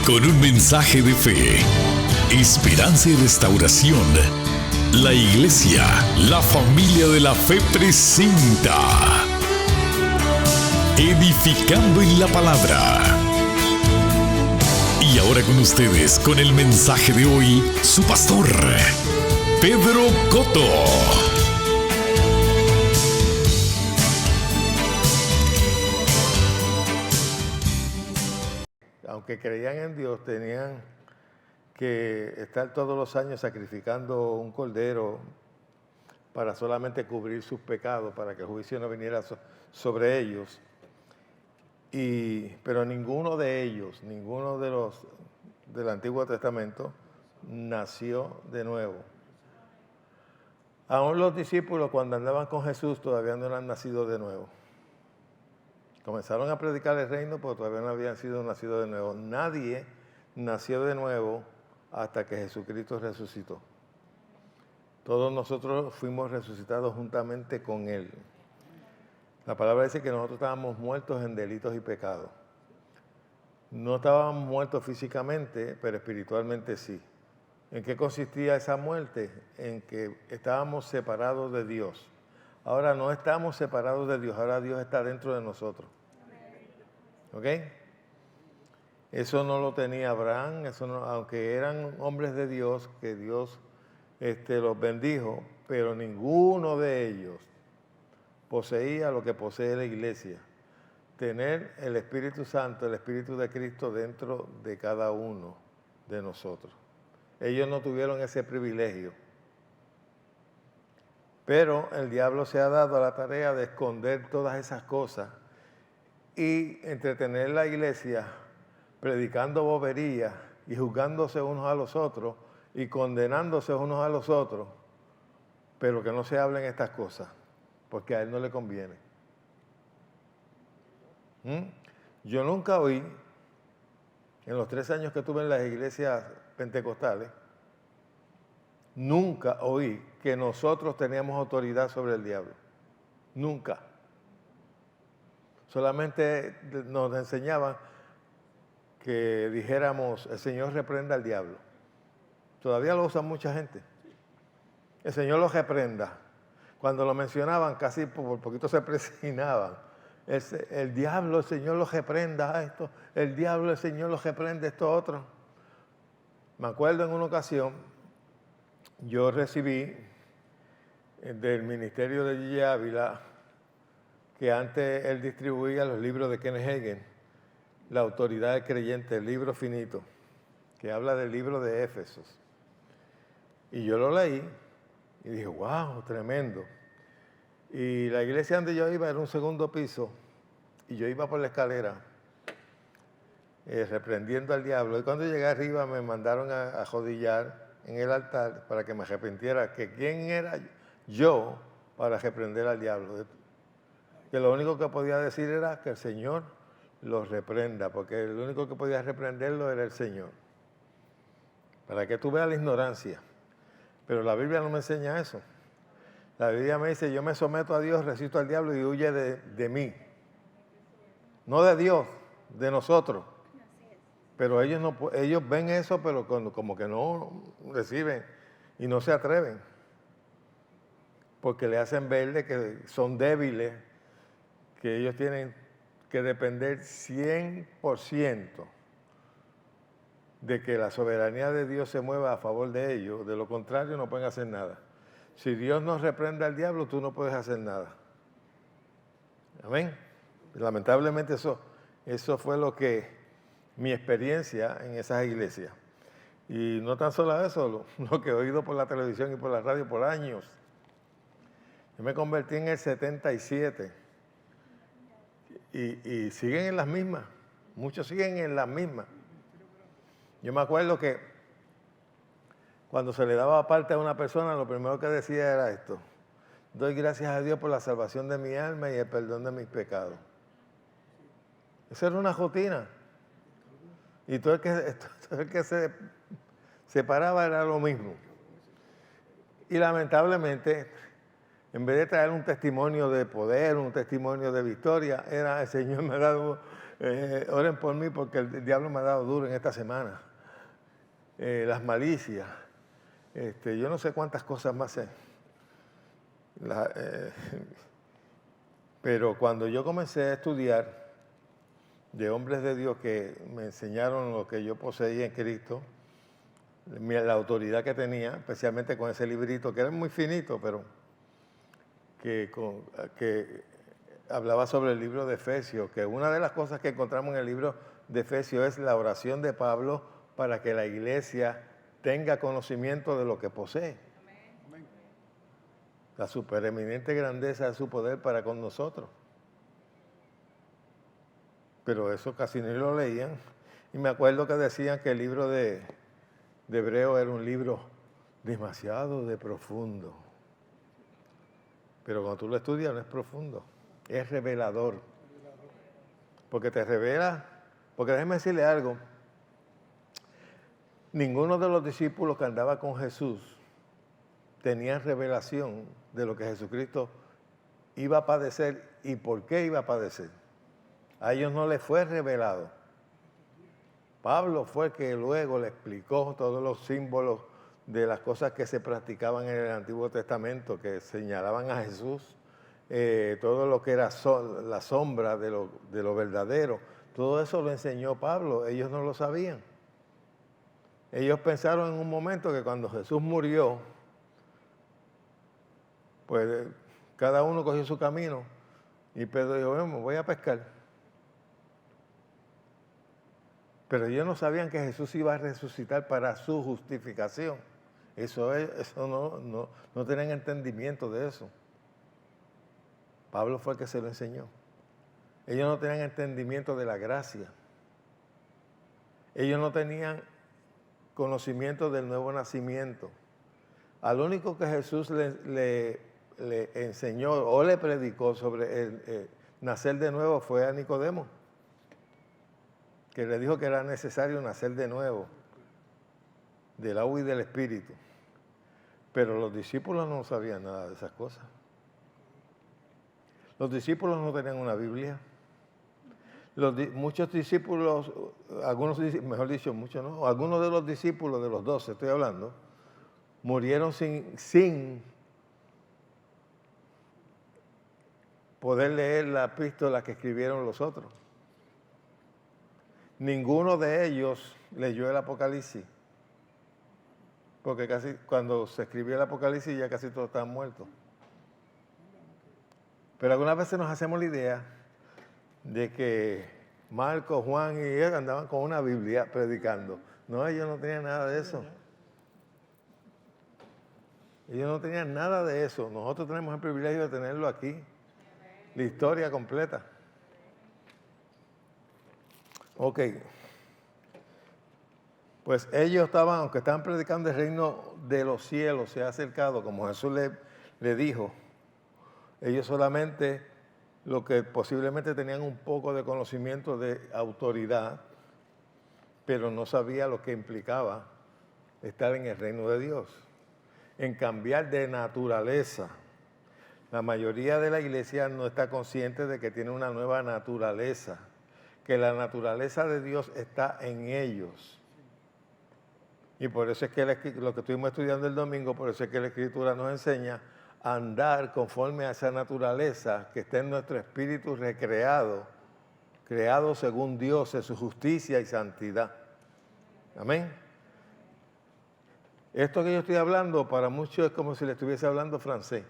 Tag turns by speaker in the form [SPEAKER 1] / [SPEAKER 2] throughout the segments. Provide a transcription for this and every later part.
[SPEAKER 1] Con un mensaje de fe, esperanza y restauración, la Iglesia, la familia de la fe presenta Edificando en la Palabra. Y ahora con ustedes, con el mensaje de hoy, su pastor, Pedro Cotto.
[SPEAKER 2] Aunque creían en Dios, tenían que estar todos los años sacrificando un cordero para solamente cubrir sus pecados, para que el juicio no viniera sobre ellos. Pero ninguno de ellos, ninguno de los del Antiguo Testamento, nació de nuevo. Aún los discípulos, cuando andaban con Jesús, todavía no eran nacidos de nuevo. Comenzaron a predicar el reino, pero todavía no habían sido nacidos de nuevo. Nadie nació de nuevo hasta que Jesucristo resucitó. Todos nosotros fuimos resucitados juntamente con Él. La palabra dice que nosotros estábamos muertos en delitos y pecados. No estábamos muertos físicamente, pero espiritualmente sí. ¿En qué consistía esa muerte? En que estábamos separados de Dios. Ahora no estamos separados de Dios, ahora Dios está dentro de nosotros. ¿Ok? Eso no lo tenía Abraham, eso no, aunque eran hombres de Dios, que Dios los bendijo, pero ninguno de ellos poseía lo que posee la iglesia. Tener el Espíritu Santo, el Espíritu de Cristo dentro de cada uno de nosotros. Ellos no tuvieron ese privilegio. Pero el diablo se ha dado a la tarea de esconder todas esas cosas y entretener la iglesia predicando boberías y juzgándose unos a los otros y condenándose unos a los otros, pero que no se hablen estas cosas, porque a él no le conviene. Yo nunca oí, en los 3 años que estuve en las iglesias pentecostales, nunca oí que nosotros teníamos autoridad sobre el diablo. Nunca. Solamente nos enseñaban que dijéramos, el Señor reprenda al diablo. Todavía lo usa mucha gente. El Señor lo reprenda. Cuando lo mencionaban, casi por poquito se presinaban. El diablo, el Señor lo reprenda esto. El diablo, el Señor lo reprende esto otro. Me acuerdo en una ocasión, yo recibí del ministerio de Gigi Ávila, que antes él distribuía los libros de Kenneth Hagin, La autoridad del creyente, el libro finito, que habla del libro de Éfesos. Y yo lo leí y dije, wow, tremendo. Y la iglesia donde yo iba era un segundo piso y yo iba por la escalera reprendiendo al diablo. Y cuando llegué arriba me mandaron a arrodillar en el altar para que me arrepintiera, que quién era yo para reprender al diablo. Que lo único que podía decir era que el Señor los reprenda, porque el único que podía reprenderlo era el Señor. Para que tú veas la ignorancia. Pero la Biblia no me enseña eso. La Biblia me dice, yo me someto a Dios, resisto al diablo y huye de mí. No de Dios, de nosotros. Pero ellos ven eso, pero como que no reciben y no se atreven. Porque le hacen ver de que son débiles, que ellos tienen que depender 100% de que la soberanía de Dios se mueva a favor de ellos. De lo contrario, no pueden hacer nada. Si Dios no reprende al diablo, tú no puedes hacer nada. Amén. Lamentablemente eso fue mi experiencia en esas iglesias. Y no tan solo eso, lo que he oído por la televisión y por la radio por años. Yo me convertí en el 77 y siguen en las mismas. Muchos siguen en las mismas. Yo me acuerdo que cuando se le daba parte a una persona, lo primero que decía era esto: doy gracias a Dios por la salvación de mi alma y el perdón de mis pecados. Esa era una rutina. Y todo el que se paraba era lo mismo. Y lamentablemente, en vez de traer un testimonio de poder, un testimonio de victoria, era el Señor me ha dado Oren por mí porque el diablo me ha dado duro en esta semana. Las malicias. Yo no sé cuántas cosas más sé. Pero cuando yo comencé a estudiar de hombres de Dios que me enseñaron lo que yo poseía en Cristo, la autoridad que tenía, especialmente con ese librito, que era muy finito, pero que hablaba sobre el libro de Efesios, que una de las cosas que encontramos en el libro de Efesios es la oración de Pablo para que la iglesia tenga conocimiento de lo que posee. Amén. La supereminente grandeza de su poder para con nosotros. Pero eso casi ni lo leían. Y me acuerdo que decían que el libro de Hebreo era un libro demasiado profundo. Pero cuando tú lo estudias no es profundo, es revelador. Porque te revela, porque déjeme decirle algo, ninguno de los discípulos que andaba con Jesús tenía revelación de lo que Jesucristo iba a padecer y por qué iba a padecer. A ellos no les fue revelado. Pablo fue el que luego le explicó todos los símbolos de las cosas que se practicaban en el Antiguo Testamento, que señalaban a Jesús, todo lo que era la sombra de lo verdadero. Todo eso lo enseñó Pablo, ellos no lo sabían. Ellos pensaron en un momento que cuando Jesús murió, pues cada uno cogió su camino y Pedro dijo, bueno, me voy a pescar. Pero ellos no sabían que Jesús iba a resucitar para su justificación. Eso no tenían entendimiento de eso. Pablo fue el que se lo enseñó. Ellos no tenían entendimiento de la gracia. Ellos no tenían conocimiento del nuevo nacimiento. Al único que Jesús le enseñó o le predicó sobre el nacer de nuevo fue a Nicodemo, que le dijo que era necesario nacer de nuevo, del agua y del espíritu. Pero los discípulos no sabían nada de esas cosas. Los discípulos no tenían una Biblia. Muchos discípulos, algunos de los discípulos de los 12, estoy hablando, murieron sin poder leer la epístola que escribieron los otros. Ninguno de ellos leyó el Apocalipsis, porque casi cuando se escribió el Apocalipsis ya casi todos estaban muertos. Pero algunas veces nos hacemos la idea de que Marcos, Juan y él andaban con una Biblia predicando. No, ellos no tenían nada de eso. Ellos no tenían nada de eso. Nosotros tenemos el privilegio de tenerlo aquí. La historia completa. Ok. Pues ellos estaban, aunque estaban predicando el reino de los cielos, se ha acercado, como Jesús le dijo, ellos solamente lo que posiblemente tenían un poco de conocimiento de autoridad, pero no sabía lo que implicaba estar en el reino de Dios, en cambiar de naturaleza. La mayoría de la iglesia no está consciente de que tiene una nueva naturaleza, que la naturaleza de Dios está en ellos. Y por eso es que lo que estuvimos estudiando el domingo, por eso es que la Escritura nos enseña a andar conforme a esa naturaleza que está en nuestro espíritu recreado, creado según Dios en su justicia y santidad. Amén. Esto que yo estoy hablando para muchos es como si le estuviese hablando francés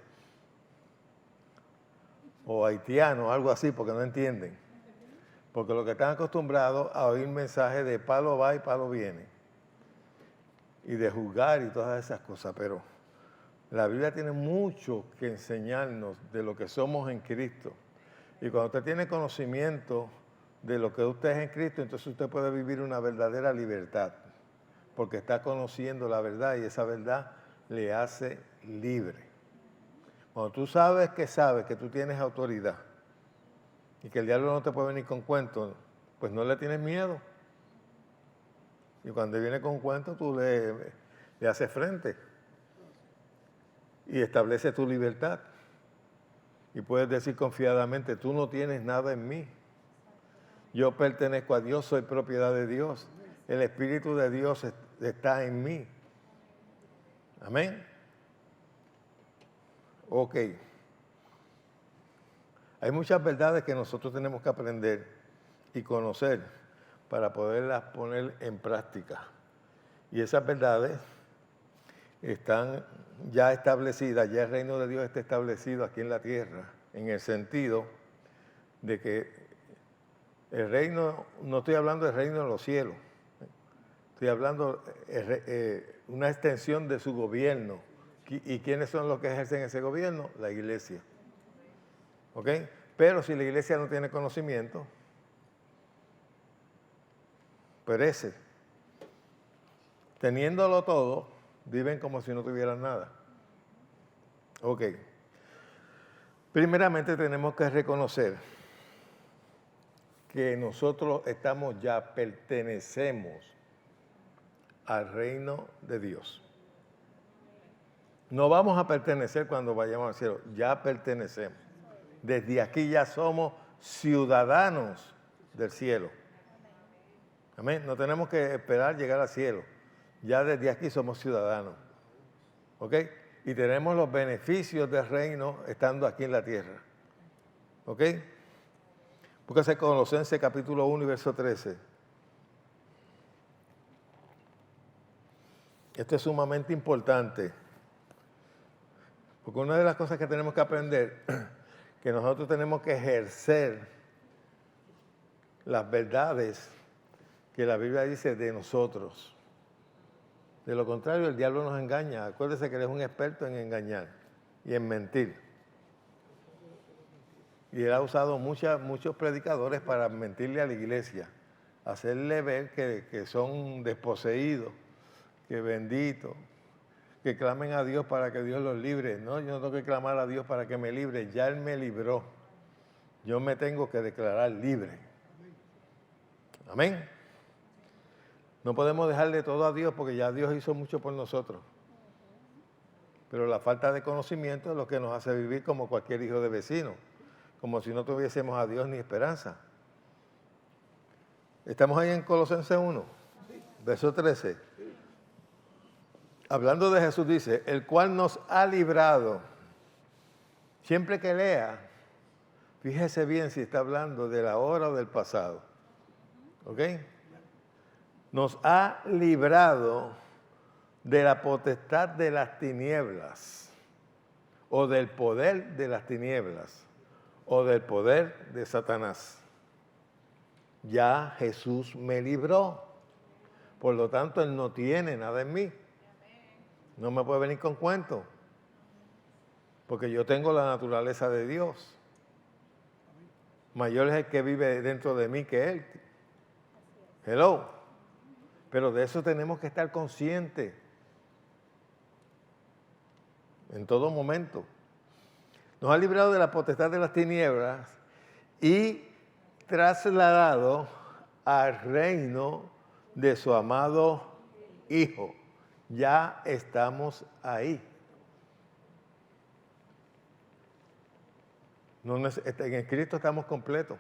[SPEAKER 2] o haitiano, algo así, porque no entienden. Porque lo que están acostumbrados a oír mensajes de palo va y palo viene, y de juzgar y todas esas cosas, pero la Biblia tiene mucho que enseñarnos de lo que somos en Cristo. Y cuando usted tiene conocimiento de lo que usted es en Cristo, entonces usted puede vivir una verdadera libertad, porque está conociendo la verdad y esa verdad le hace libre. Cuando tú sabes que tú tienes autoridad y que el diablo no te puede venir con cuentos, pues no le tienes miedo. Y cuando viene con cuentos, tú le haces frente y establece tu libertad. Y puedes decir confiadamente, tú no tienes nada en mí. Yo pertenezco a Dios, soy propiedad de Dios. El Espíritu de Dios está en mí. Amén. Ok. Hay muchas verdades que nosotros tenemos que aprender y conocer para poderlas poner en práctica. Y esas verdades están ya establecidas, ya el reino de Dios está establecido aquí en la tierra, en el sentido de que el reino, no estoy hablando del reino de los cielos, estoy hablando una extensión de su gobierno. ¿Y quiénes son los que ejercen ese gobierno? La iglesia. ¿Ok? Pero si la iglesia no tiene conocimiento, perece. Teniéndolo todo, viven como si no tuvieran nada. Ok. Primeramente tenemos que reconocer que nosotros pertenecemos al reino de Dios. No vamos a pertenecer cuando vayamos al cielo, ya pertenecemos. Desde aquí ya somos ciudadanos del cielo. Amén. No tenemos que esperar llegar al cielo. Ya desde aquí somos ciudadanos. ¿Ok? Y tenemos los beneficios del reino estando aquí en la tierra. ¿Ok? Búsquese Colosenses capítulo 1 y verso 13. Esto es sumamente importante. Porque una de las cosas que tenemos que aprender, que nosotros tenemos que ejercer las verdades que la Biblia dice de nosotros. De lo contrario, el diablo nos engaña. Acuérdese que él es un experto en engañar y en mentir. Y él ha usado muchos predicadores para mentirle a la iglesia, hacerle ver que son desposeídos, que benditos, que clamen a Dios para que Dios los libre. No, yo no tengo que clamar a Dios para que me libre, ya Él me libró. Yo me tengo que declarar libre. Amén. No podemos dejarle todo a Dios porque ya Dios hizo mucho por nosotros. Pero la falta de conocimiento es lo que nos hace vivir como cualquier hijo de vecino, como si no tuviésemos a Dios ni esperanza. Estamos ahí en Colosenses 1, verso 13. Hablando de Jesús dice, el cual nos ha librado. Siempre que lea, fíjese bien si está hablando de la hora o del pasado. ¿Ok? Nos ha librado de la potestad de las tinieblas, o del poder de las tinieblas, o del poder de Satanás. Ya Jesús me libró. Por lo tanto, Él no tiene nada en mí. No me puede venir con cuentos. Porque yo tengo la naturaleza de Dios. Mayor es el que vive dentro de mí que Él. Hello. Pero de eso tenemos que estar conscientes. En todo momento. Nos ha librado de la potestad de las tinieblas y trasladado al reino de su amado Hijo. Ya estamos ahí. En Cristo estamos completos.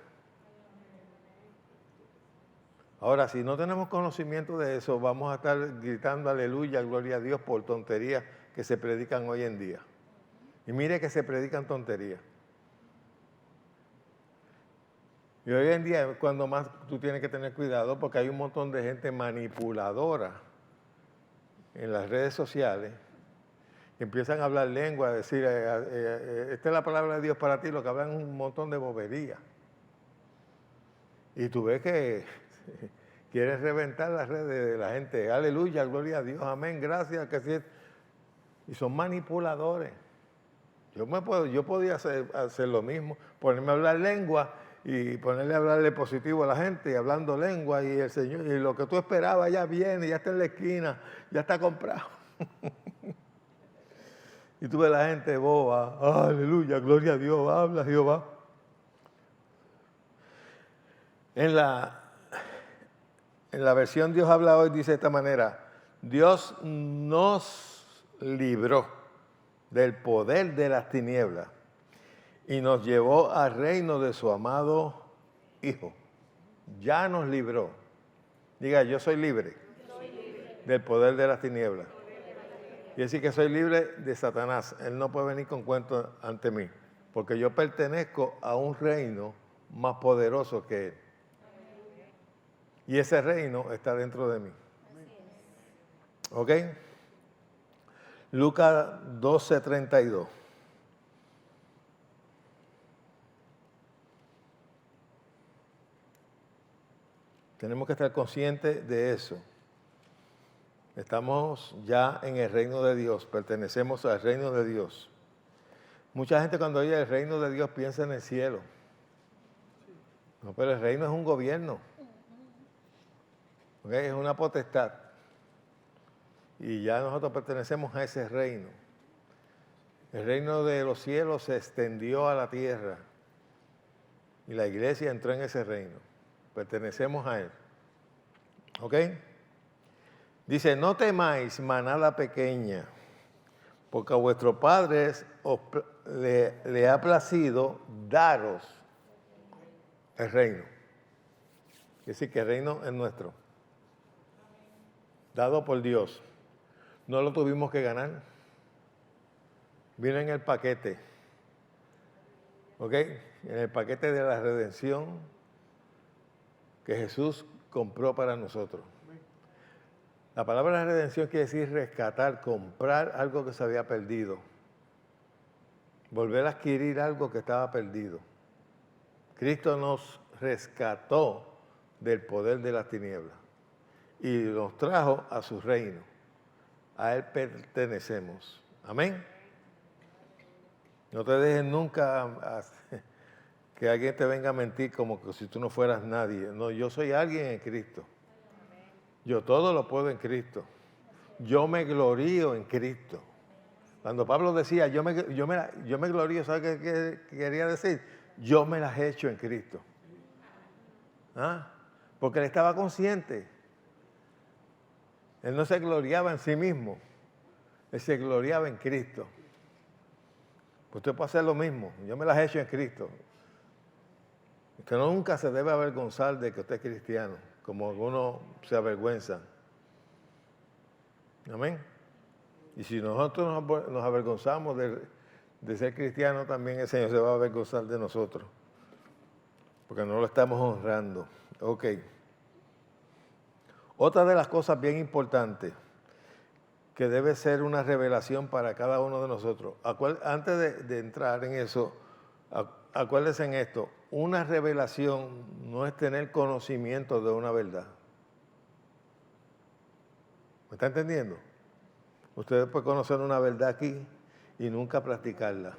[SPEAKER 2] Ahora, si no tenemos conocimiento de eso, vamos a estar gritando aleluya, gloria a Dios por tonterías que se predican hoy en día. Y mire que se predican tonterías. Y hoy en día es cuando más tú tienes que tener cuidado porque hay un montón de gente manipuladora en las redes sociales que empiezan a hablar lengua, a decir, esta es la palabra de Dios para ti, lo que hablan un montón de bobería. Y tú ves que quieren reventar las redes de la gente. Aleluya, gloria a Dios, amén, gracias. Que sí. Y son manipuladores. Yo podía hacer lo mismo, ponerme a hablar lengua y ponerle a hablarle positivo a la gente, y hablando lengua, y el Señor, y lo que tú esperabas ya viene, ya está en la esquina, ya está comprado. Y tú ves la gente boba, aleluya, gloria a Dios, habla Jehová. En la versión Dios habla hoy dice de esta manera, Dios nos libró del poder de las tinieblas y nos llevó al reino de su amado Hijo. ya nos libró. Diga, yo soy libre del poder de las tinieblas. Y decir que soy libre de Satanás. Él no puede venir con cuentos ante mí, porque yo pertenezco a un reino más poderoso que él. Y ese reino está dentro de mí. ¿Ok? Lucas 12:32. Tenemos que estar conscientes de eso. Estamos ya en el reino de Dios, pertenecemos al reino de Dios. Mucha gente cuando oye el reino de Dios piensa en el cielo. No, pero el reino es un gobierno. ¿Okay? Es una potestad. Y ya nosotros pertenecemos a ese reino. El reino de los cielos se extendió a la tierra. Y la iglesia entró en ese reino. Pertenecemos a él. ¿Ok? Dice, no temáis, manada pequeña, porque a vuestros padres le ha placido daros el reino. Es decir, que el reino es nuestro. Dado por Dios. No lo tuvimos que ganar. Vino en el paquete. ¿Ok? En el paquete de la redención que Jesús compró para nosotros. La palabra redención quiere decir rescatar, comprar algo que se había perdido. Volver a adquirir algo que estaba perdido. Cristo nos rescató del poder de las tinieblas y nos trajo a su reino. A él pertenecemos. Amén. No te dejes nunca que alguien te venga a mentir como que si tú no fueras nadie. No, yo soy alguien en Cristo. Yo todo lo puedo en Cristo. Yo me glorío en Cristo. Cuando Pablo decía, yo me glorío, ¿sabe qué quería decir? Yo me las he hecho en Cristo. ¿Ah? Porque él estaba consciente. Él no se gloriaba en sí mismo. Él se gloriaba en Cristo. Usted puede hacer lo mismo. Yo me las he hecho en Cristo. Usted nunca se debe avergonzar de que usted es cristiano, como algunos se avergüenzan. Amén. Y si nosotros nos avergonzamos de ser cristianos, también el Señor se va a avergonzar de nosotros. Porque no lo estamos honrando. Ok. Otra de las cosas bien importantes que debe ser una revelación para cada uno de nosotros. Antes de entrar en eso, acuérdense en esto. Una revelación no es tener conocimiento de una verdad. ¿Me está entendiendo? Usted puede conocer una verdad aquí y nunca practicarla.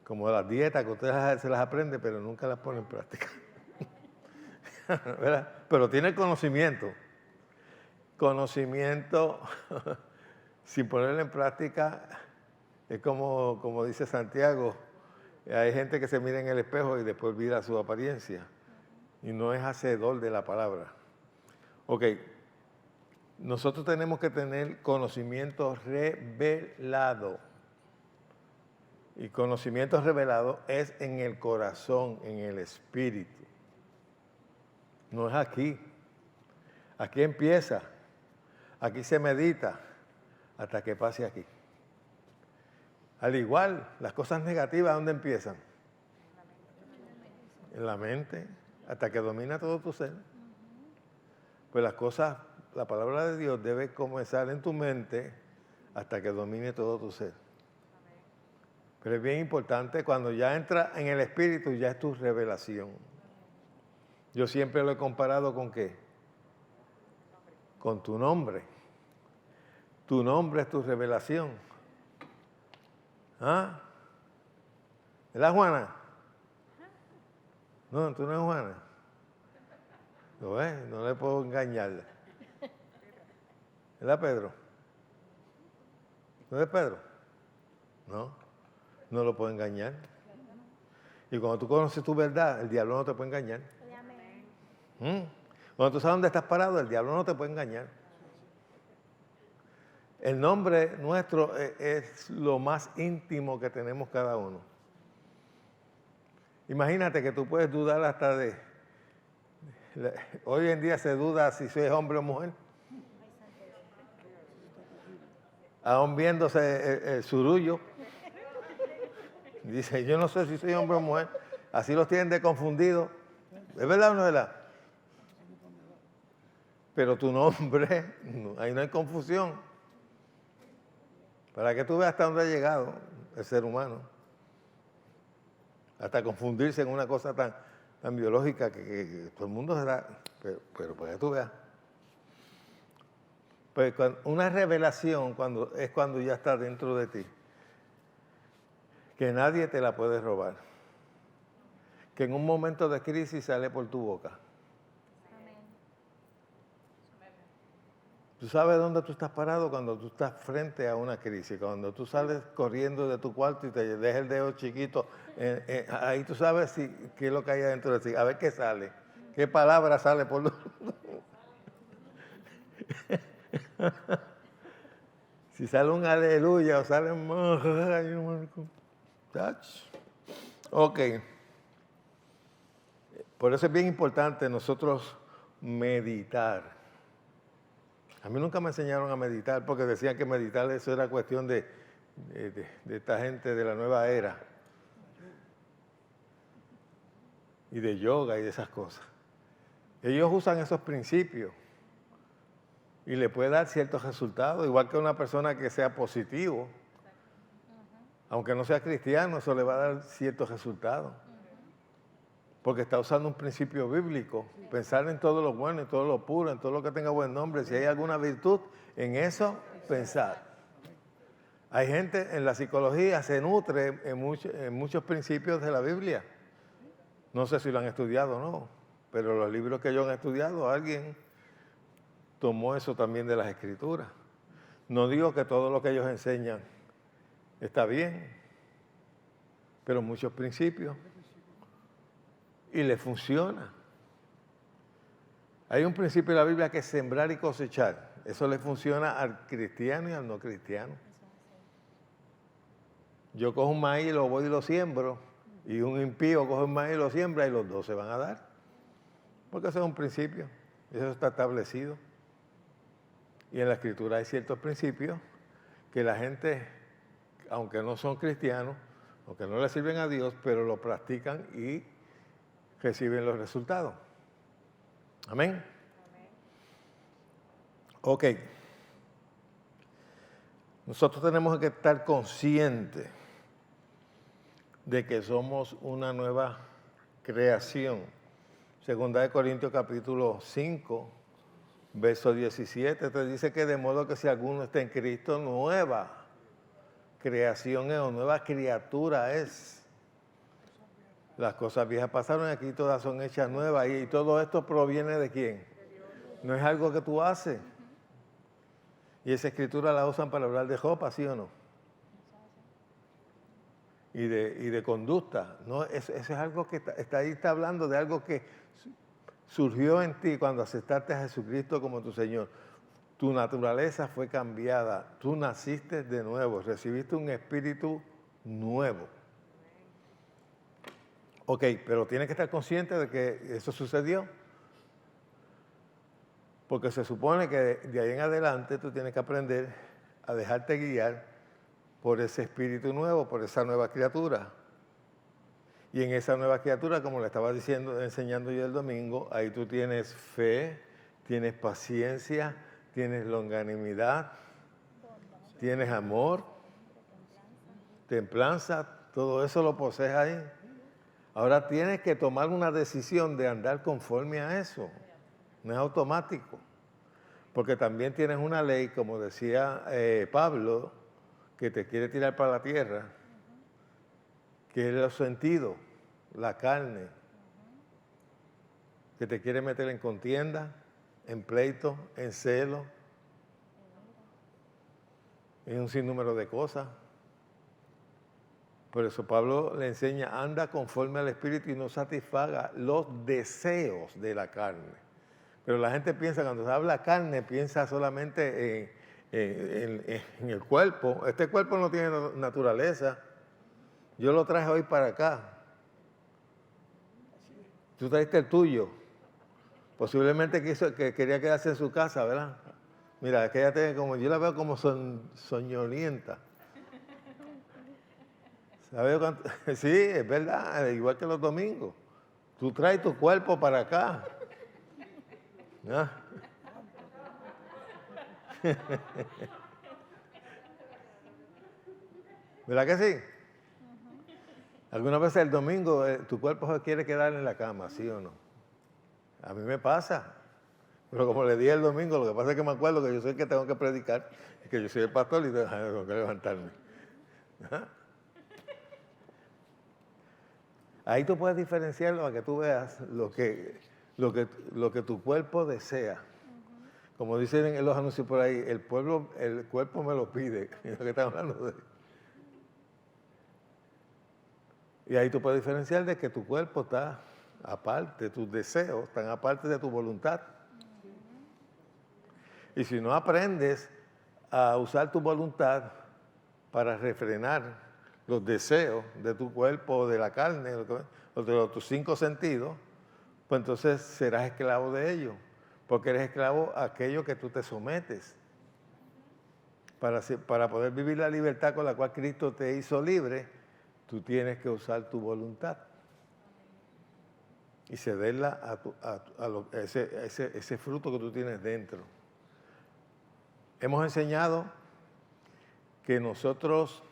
[SPEAKER 2] Como las dietas que usted se las aprende, pero nunca las pone en práctica. ¿Verdad? Pero tiene conocimiento. Conocimiento sin ponerlo en práctica es como dice Santiago. Hay gente que se mira en el espejo y después olvida su apariencia. Y no es hacedor de la palabra. Ok. Nosotros tenemos que tener conocimiento revelado. Y conocimiento revelado es en el corazón, en el espíritu. No es aquí. Aquí empieza. Aquí se medita hasta que pase aquí. Al igual, las cosas negativas, ¿dónde empiezan? En la mente, hasta que domina todo tu ser. Pues las cosas, la palabra de Dios debe comenzar en tu mente hasta que domine todo tu ser. Pero es bien importante, cuando ya entra en el espíritu, ya es tu revelación. Yo siempre lo he comparado con ¿qué? Con tu nombre. Tu nombre es tu revelación. ¿Ah? ¿Es Juana? No, tú no eres Juana. ¿Lo ves? No le puedo engañarla. ¿Es Pedro? ¿No es Pedro? No, no lo puedo engañar. Y cuando tú conoces tu verdad, el diablo no te puede engañar. Cuando tú sabes dónde estás parado, el diablo no te puede engañar. El nombre nuestro es lo más íntimo que tenemos cada uno. Imagínate que tú puedes dudar hasta de Hoy en día se duda si soy hombre o mujer. Aún viéndose el surullo. Dice, yo no sé si soy hombre o mujer. Así los tienen de confundidos. ¿Es verdad o no es verdad? Pero tu nombre, ahí no hay confusión. Para que tú veas hasta dónde ha llegado el ser humano. Hasta confundirse en una cosa tan biológica que todo el mundo será. Pero para que tú veas. Pues una revelación es cuando ya está dentro de ti. Que nadie te la puede robar. Que en un momento de crisis sale por tu boca. Amén. Tú sabes dónde tú estás parado cuando tú estás frente a una crisis. Cuando tú sales corriendo de tu cuarto y te dejas el dedo chiquito, ahí tú sabes qué es lo que hay adentro de ti. A ver qué sale. ¿Qué palabra sale por Si sale un aleluya o sale un... Ok. Por eso es bien importante nosotros meditar. A mí nunca me enseñaron a meditar porque decían que meditar eso era cuestión de esta gente de la nueva era. Y de yoga y de esas cosas. Ellos usan esos principios y le puede dar ciertos resultados, igual que una persona que sea positivo. Aunque no sea cristiano, eso le va a dar ciertos resultados. Porque está usando un principio bíblico. Pensar en todo lo bueno, en todo lo puro, en todo lo que tenga buen nombre. Si hay alguna virtud, en eso pensar. Hay gente en la psicología, se nutre en muchos principios de la Biblia. No sé si lo han estudiado o no, pero los libros que ellos han estudiado, alguien tomó eso también de las Escrituras. No digo que todo lo que ellos enseñan está bien, pero muchos principios. Y le funciona. Hay un principio en la Biblia que es sembrar y cosechar. Eso le funciona al cristiano y al no cristiano. Yo cojo un maíz, lo voy y lo siembro, y un impío coge un maíz y lo siembra, y los dos se van a dar. Porque eso es un principio, eso está establecido. Y en la Escritura hay ciertos principios que la gente, aunque no son cristianos, aunque no le sirven a Dios, pero lo practican y reciben los resultados. Amén. Amén. Ok. Nosotros tenemos que estar conscientes de que somos una nueva creación. Segunda de Corintios capítulo 5, verso 17, te dice que de modo que si alguno está en Cristo, nueva creación es o nueva criatura es. Las cosas viejas pasaron y aquí todas son hechas nuevas. Y todo esto proviene ¿de quién? No es algo que tú haces. Y esa escritura la usan para hablar de ropa, ¿sí o no? Y de conducta. No, eso es algo que está ahí, está hablando de algo que surgió en ti cuando aceptaste a Jesucristo como tu Señor. Tu naturaleza fue cambiada. Tú naciste de nuevo. Recibiste un espíritu nuevo. Ok, pero tienes que estar consciente de que eso sucedió. Porque se supone que de ahí en adelante tú tienes que aprender a dejarte guiar por ese espíritu nuevo, por esa nueva criatura. Y en esa nueva criatura, como le estaba enseñando yo el domingo, ahí tú tienes fe, tienes paciencia, tienes longanimidad, tienes amor, templanza, todo eso lo posees ahí. Ahora tienes que tomar una decisión de andar conforme a eso. No es automático. Porque también tienes una ley, como decía Pablo, que te quiere tirar para la tierra, que es los sentidos, la carne, que te quiere meter en contienda, en pleito, en celo, en un sinnúmero de cosas. Por eso Pablo le enseña, anda conforme al Espíritu y no satisfaga los deseos de la carne. Pero la gente piensa, cuando se habla carne, piensa solamente en el cuerpo. Este cuerpo no tiene naturaleza. Yo lo traje hoy para acá. Tú trajiste el tuyo. Posiblemente que quería quedarse en su casa, ¿verdad? Mira, que ella tiene como, yo la veo como soñolienta. ¿Sabes cuánto? Sí, es verdad, igual que los domingos. Tú traes tu cuerpo para acá. ¿Ah? ¿Verdad que sí? Algunas veces el domingo tu cuerpo se quiere quedar en la cama, ¿sí o no? A mí me pasa. Pero como le dije el domingo, lo que pasa es que me acuerdo que yo soy el que tengo que predicar, y que yo soy el pastor y tengo que levantarme. ¿Ah? Ahí tú puedes diferenciarlo para que tú veas lo que tu cuerpo desea. Como dicen en los anuncios por ahí, el cuerpo me lo pide. Lo que están hablando de. Y ahí tú puedes diferenciar de que tu cuerpo está aparte, tus deseos están aparte de tu voluntad. Y si no aprendes a usar tu voluntad para refrenar los deseos de tu cuerpo o de la carne o de tus 5 sentidos, pues entonces serás esclavo de ellos, porque eres esclavo a aquello que tú te sometes. Para poder vivir la libertad con la cual Cristo te hizo libre, tú tienes que usar tu voluntad y cederla a ese fruto que tú tienes dentro. Hemos enseñado que nosotros,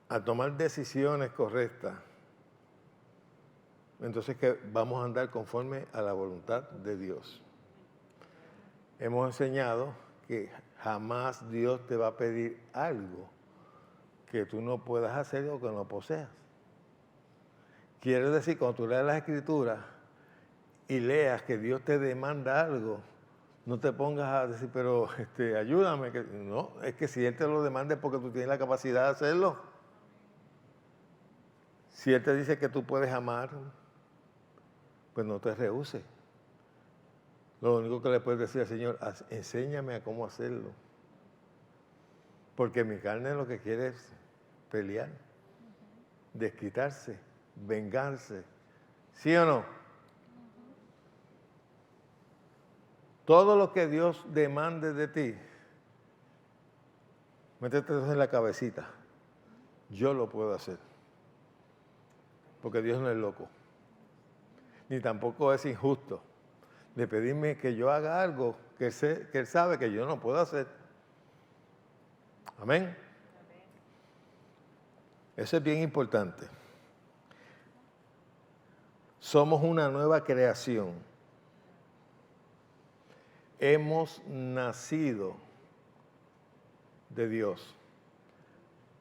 [SPEAKER 2] al tomar decisiones correctas, entonces que vamos a andar conforme a la voluntad de Dios. Hemos enseñado que jamás Dios te va a pedir algo que tú no puedas hacer o que no poseas. Quiere decir, cuando tú leas las Escrituras y leas que Dios te demanda algo, no te pongas a decir, pero ayúdame. No, es que si Él te lo demanda es porque tú tienes la capacidad de hacerlo. Si Él te dice que tú puedes amar, pues no te rehuses. Lo único que le puedes decir al Señor, enséñame a cómo hacerlo. Porque mi carne lo que quiere es pelear, desquitarse, vengarse. ¿Sí o no? Todo lo que Dios demande de ti, métete eso en la cabecita. Yo lo puedo hacer. Porque Dios no es loco. Ni tampoco es injusto de pedirme que yo haga algo que Él sabe que yo no puedo hacer. Amén. Eso es bien importante. Somos una nueva creación. Hemos nacido de Dios.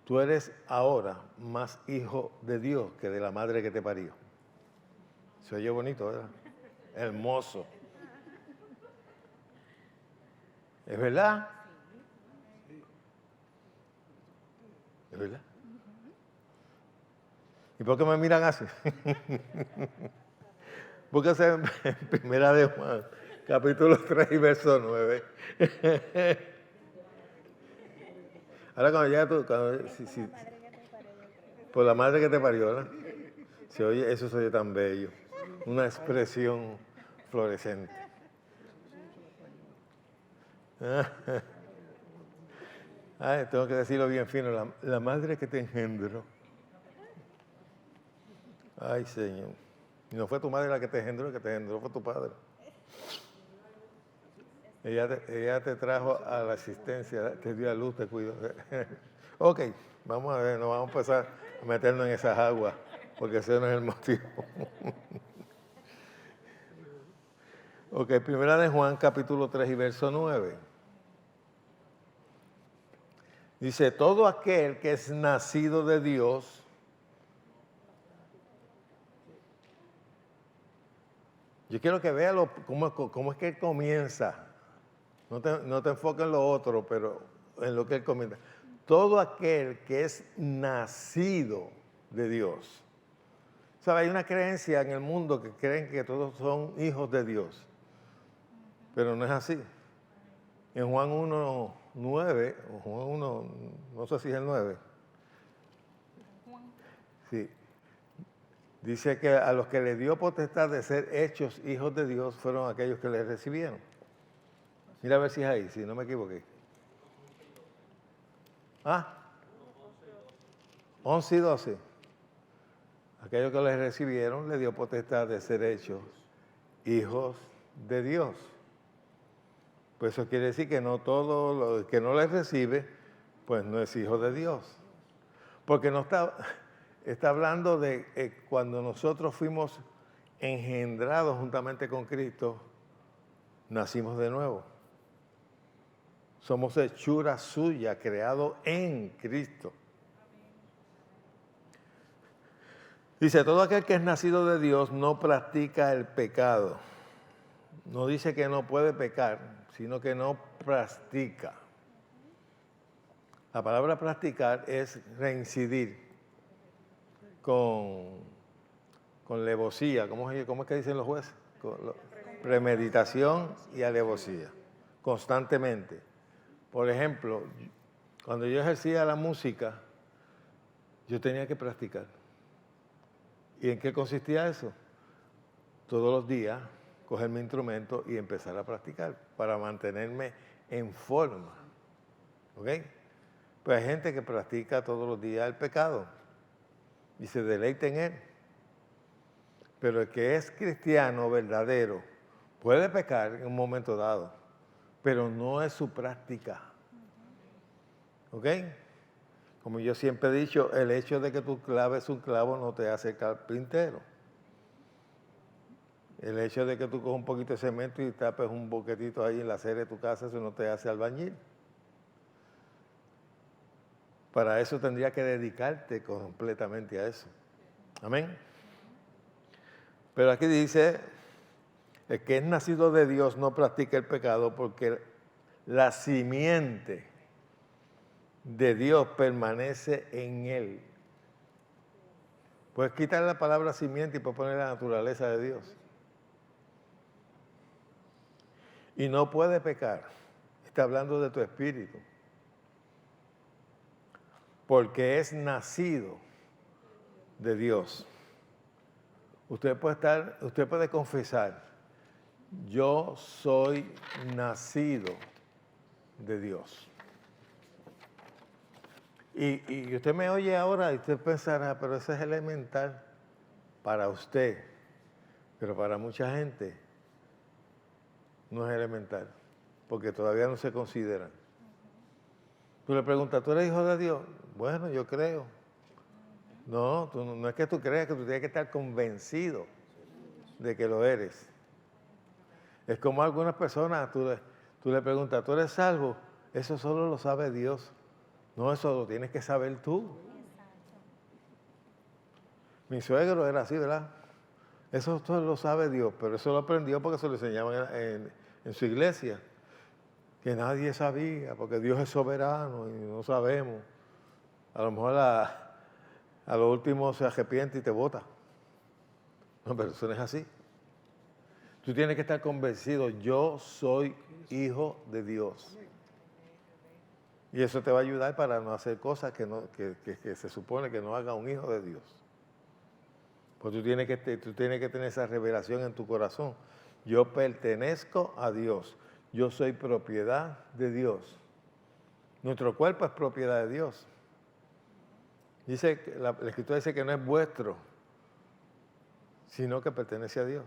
[SPEAKER 2] Tú eres ahora más hijo de Dios que de la madre que te parió. Se oye bonito, ¿verdad? Hermoso. ¿Es verdad? ¿Es verdad? ¿Y por qué me miran así? Búsquese en Primera de Juan, capítulo 3 y verso 9. Ahora cuando llega tú, por la madre que te parió, ¿verdad? Se oye, eso se oye tan bello. Una expresión florescente. Ay, tengo que decirlo bien fino, la madre que te engendró. Ay, Señor. Y no fue tu madre la que te engendró, el que te engendró fue tu padre. Ella te trajo a la existencia, te dio a luz, te cuidó. Ok, vamos a ver, no vamos a empezar a meternos en esas aguas, porque ese no es el motivo. Ok, Primera de Juan, capítulo 3 y verso 9. Dice, todo aquel que es nacido de Dios, yo quiero que veas cómo es que Él comienza. No te enfoques en lo otro, pero en lo que Él comienza. Todo aquel que es nacido de Dios. ¿Sabe? Hay una creencia en el mundo que creen que todos son hijos de Dios. Pero no es así. En Juan 1:9, o Juan 1, no sé si es el 9. Sí. Dice que a los que le dio potestad de ser hechos hijos de Dios fueron aquellos que le recibieron. Mira a ver si es ahí, si no me equivoqué. 11 y 12. Aquellos que le recibieron le dio potestad de ser hechos hijos de Dios. Pues eso quiere decir que no todo lo que no le recibe, pues no es hijo de Dios. Porque no está hablando de cuando nosotros fuimos engendrados juntamente con Cristo, nacimos de nuevo. Somos hechura suya, creado en Cristo. Dice, todo aquel que es nacido de Dios no practica el pecado. No dice que no puede pecar, sino que no practica. La palabra practicar es reincidir con alevosía. ¿Cómo es que dicen los jueces? Premeditación y alevosía, constantemente. Por ejemplo, cuando yo ejercía la música, yo tenía que practicar. ¿Y en qué consistía eso? Todos los días coger mi instrumento y empezar a practicar para mantenerme en forma. ¿Ok? Pues hay gente que practica todos los días el pecado y se deleita en él. Pero el que es cristiano verdadero puede pecar en un momento dado, pero no es su práctica. ¿Ok? Como yo siempre he dicho, el hecho de que tú claves un clavo no te hace carpintero. El hecho de que tú cojas un poquito de cemento y tapes un boquetito ahí en la acera de tu casa, eso no te hace albañil. Para eso tendría que dedicarte completamente a eso. Amén. Pero aquí dice, el que es nacido de Dios no practica el pecado porque la simiente de Dios permanece en él. Puedes quitar la palabra simiente y puedes poner la naturaleza de Dios. Y no puede pecar. Está hablando de tu espíritu. Porque es nacido de Dios. Usted puede confesar, yo soy nacido de Dios. Y usted me oye ahora y usted pensará, pero eso es elemental para usted, pero para mucha gente no es elemental, porque todavía no se consideran. Tú le preguntas, ¿tú eres hijo de Dios? Bueno, yo creo. No, no es que tú creas, que tú tienes que estar convencido de que lo eres. Es como algunas personas, tú le preguntas, ¿tú eres salvo? Eso solo lo sabe Dios. No, eso lo tienes que saber tú. Mi suegro era así, ¿verdad? Eso todo lo sabe Dios, pero eso lo aprendió porque se lo enseñaban en su iglesia. Que nadie sabía, porque Dios es soberano y no sabemos. A lo mejor a lo último se arrepiente y te bota. No, pero eso no es así. Tú tienes que estar convencido, yo soy hijo de Dios. Y eso te va a ayudar para no hacer cosas que se supone que no haga un hijo de Dios. Pues tú tienes que tener esa revelación en tu corazón. Yo pertenezco a Dios. Yo soy propiedad de Dios. Nuestro cuerpo es propiedad de Dios. La Escritura dice que no es vuestro, sino que pertenece a Dios.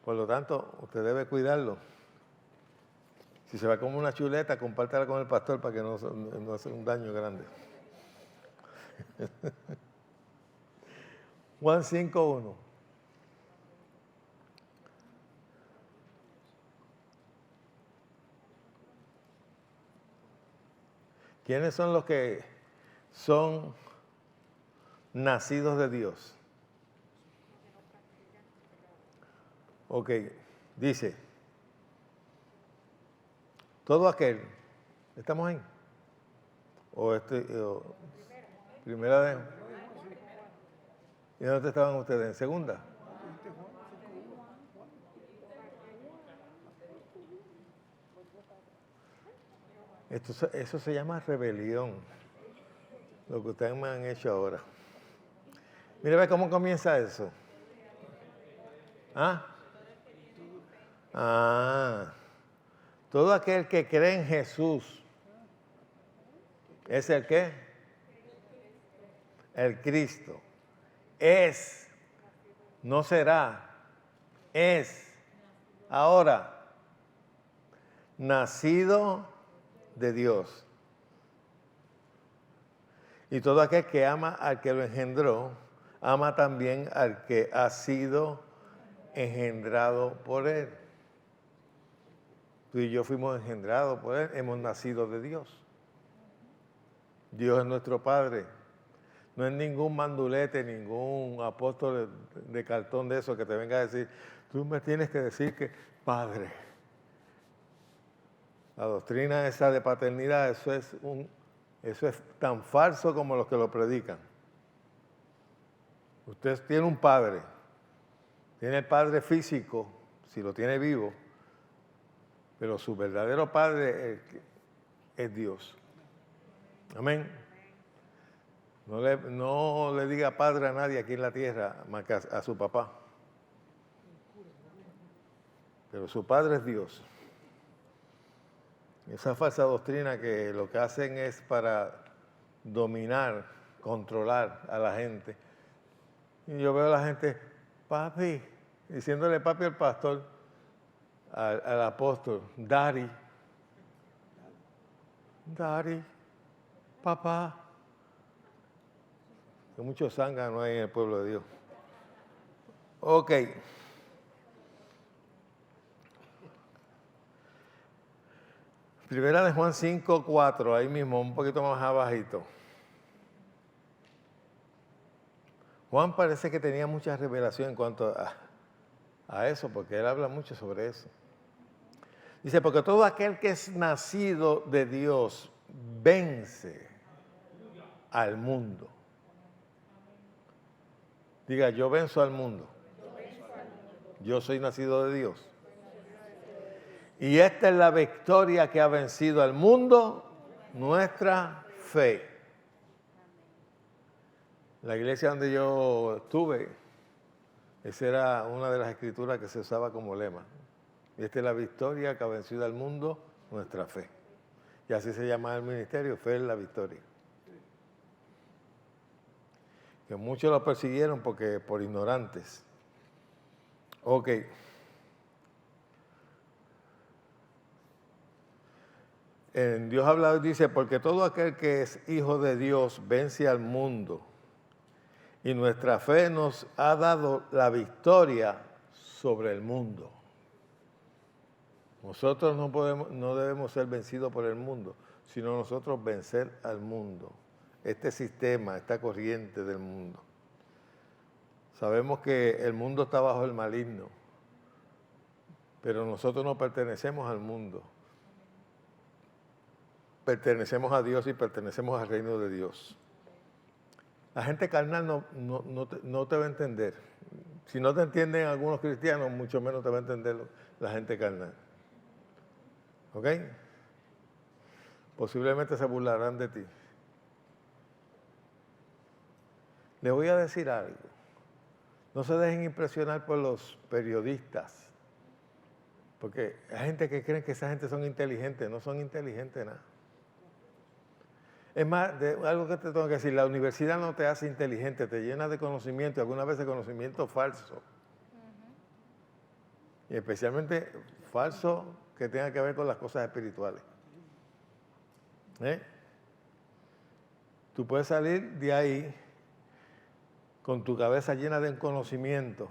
[SPEAKER 2] Por lo tanto, usted debe cuidarlo. Si se va como una chuleta, compártala con el pastor para que no haga un daño grande. Juan 5:1. ¿Quiénes son los que son nacidos de Dios? Ok, dice, todo aquel, ¿estamos ahí? Primera de... ¿Y dónde estaban ustedes? ¿En segunda? Eso se llama rebelión, lo que ustedes me han hecho ahora. Mire, ve cómo comienza eso. ¿Ah? Todo aquel que cree en Jesús es el qué? El Cristo. Es, no será, es, ahora, nacido de Dios. Y todo aquel que ama al que lo engendró, ama también al que ha sido engendrado por él. Tú y yo fuimos engendrados por él, hemos nacido de Dios. Dios es nuestro Padre. No es ningún mandulete, ningún apóstol de cartón de eso que te venga a decir, tú me tienes que decir que Padre. La doctrina esa de paternidad, eso es tan falso como los que lo predican. Usted tiene un padre, tiene el padre físico, si lo tiene vivo, pero su verdadero padre es Dios. Amén. No le diga padre a nadie aquí en la tierra más que a su papá. Pero su padre es Dios. Esa falsa doctrina que lo que hacen es para dominar, controlar a la gente. Y yo veo a la gente, papi, diciéndole papi al pastor, al apóstol, daddy, papá. Que muchos zánganos hay en el pueblo de Dios. Ok. Primera de Juan 5:4, ahí mismo, un poquito más abajito. Juan parece que tenía mucha revelación en cuanto a eso, porque él habla mucho sobre eso. Dice, porque todo aquel que es nacido de Dios vence al mundo. Diga, yo venzo al mundo. Yo soy nacido de Dios. Y esta es la victoria que ha vencido al mundo, nuestra fe. La iglesia donde yo estuve, esa era una de las escrituras que se usaba como lema. Y esta es la victoria que ha vencido al mundo, nuestra fe. Y así se llama el ministerio, fe es la victoria. Que muchos lo persiguieron por ignorantes. Ok. En Dios habla y dice, porque todo aquel que es hijo de Dios vence al mundo. Y nuestra fe nos ha dado la victoria sobre el mundo. Nosotros no debemos ser vencidos por el mundo, sino nosotros vencer al mundo. Este sistema, esta corriente del mundo. Sabemos que el mundo está bajo el maligno, pero nosotros no pertenecemos al mundo. Pertenecemos a Dios y pertenecemos al reino de Dios. La gente carnal no te va a entender. Si no te entienden algunos cristianos, mucho menos te va a entender la gente carnal. ¿Ok? Posiblemente se burlarán de ti. Le voy a decir algo. No se dejen impresionar por los periodistas. Porque hay gente que cree que esa gente son inteligentes. No son inteligentes nada. Es más, algo que te tengo que decir, la universidad no te hace inteligente, te llena de conocimiento, algunas veces conocimiento falso. Y especialmente falso que tenga que ver con las cosas espirituales. Tú puedes salir de ahí con tu cabeza llena de conocimiento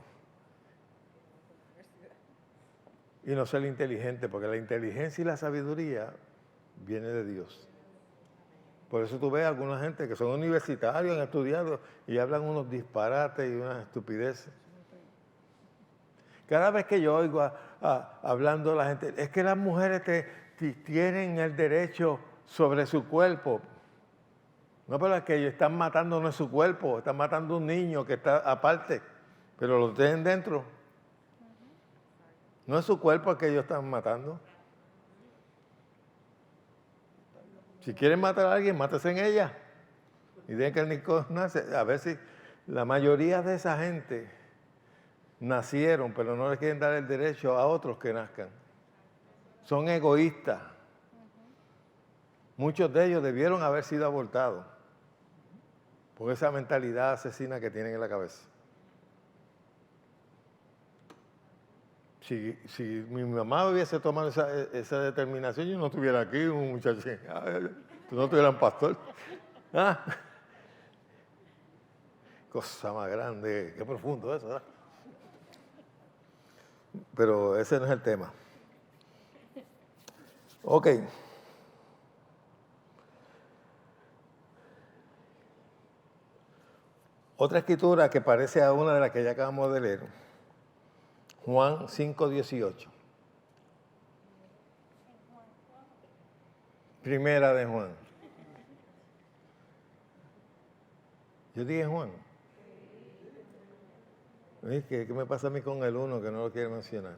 [SPEAKER 2] y no ser inteligente, porque la inteligencia y la sabiduría viene de Dios. Por eso tú ves a alguna gente que son universitarios, han estudiado y hablan unos disparates y unas estupideces. Cada vez que yo oigo hablando a la gente, es que las mujeres tienen el derecho sobre su cuerpo. No, pero es que ellos están matando no es su cuerpo, están matando a un niño que está aparte, pero lo tienen dentro. No es su cuerpo el que ellos están matando. Si quieren matar a alguien, mátese en ella. Y dejen que el niño nace. A ver si La mayoría de esa gente nacieron, pero no les quieren dar el derecho a otros que nazcan. Son egoístas. Muchos de ellos debieron haber sido abortados por esa mentalidad asesina que tienen en la cabeza. Si mi mamá hubiese tomado esa determinación, yo no estuviera aquí, un muchachín. No estuviera un pastor. ¿Ah? Cosa más grande, qué profundo eso, ¿verdad? Pero ese no es el tema. Ok. Otra escritura que parece a una de las que ya acabamos de leer. Juan 5:18. Primera de Juan. Yo dije Juan. ¿Qué me pasa a mí con el 1 que no lo quiere mencionar?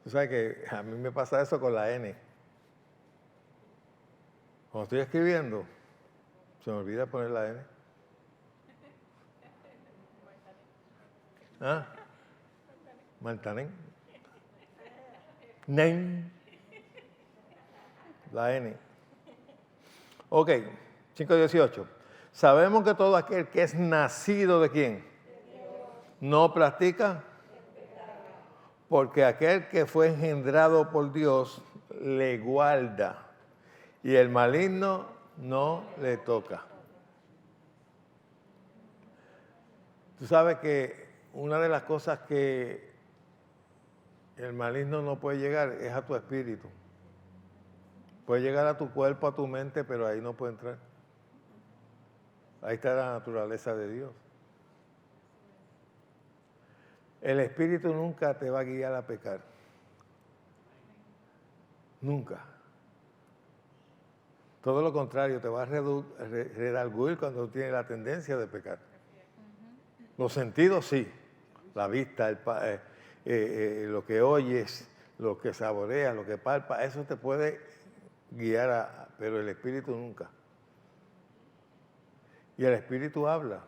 [SPEAKER 2] Tú sabes que a mí me pasa eso con la N. Cuando estoy escribiendo, se me olvida poner la N. ¿Ah? Martanen. Nen. La N. Ok, 5:18. Sabemos que todo aquel que es nacido de ¿quién? No practica, porque aquel que fue engendrado por Dios le guarda y el maligno no le toca. Tú sabes que una de las cosas que el maligno no puede llegar es a tu espíritu. Puede llegar a tu cuerpo, a tu mente, pero ahí no puede entrar. Ahí está la naturaleza de Dios. El espíritu nunca te va a guiar a pecar. Nunca. Todo lo contrario, te va a redarguir cuando tienes la tendencia de pecar. Los sentidos sí. La vista, lo que oyes, lo que saboreas, lo que palpas, eso te puede guiar pero el espíritu nunca. Y el espíritu habla.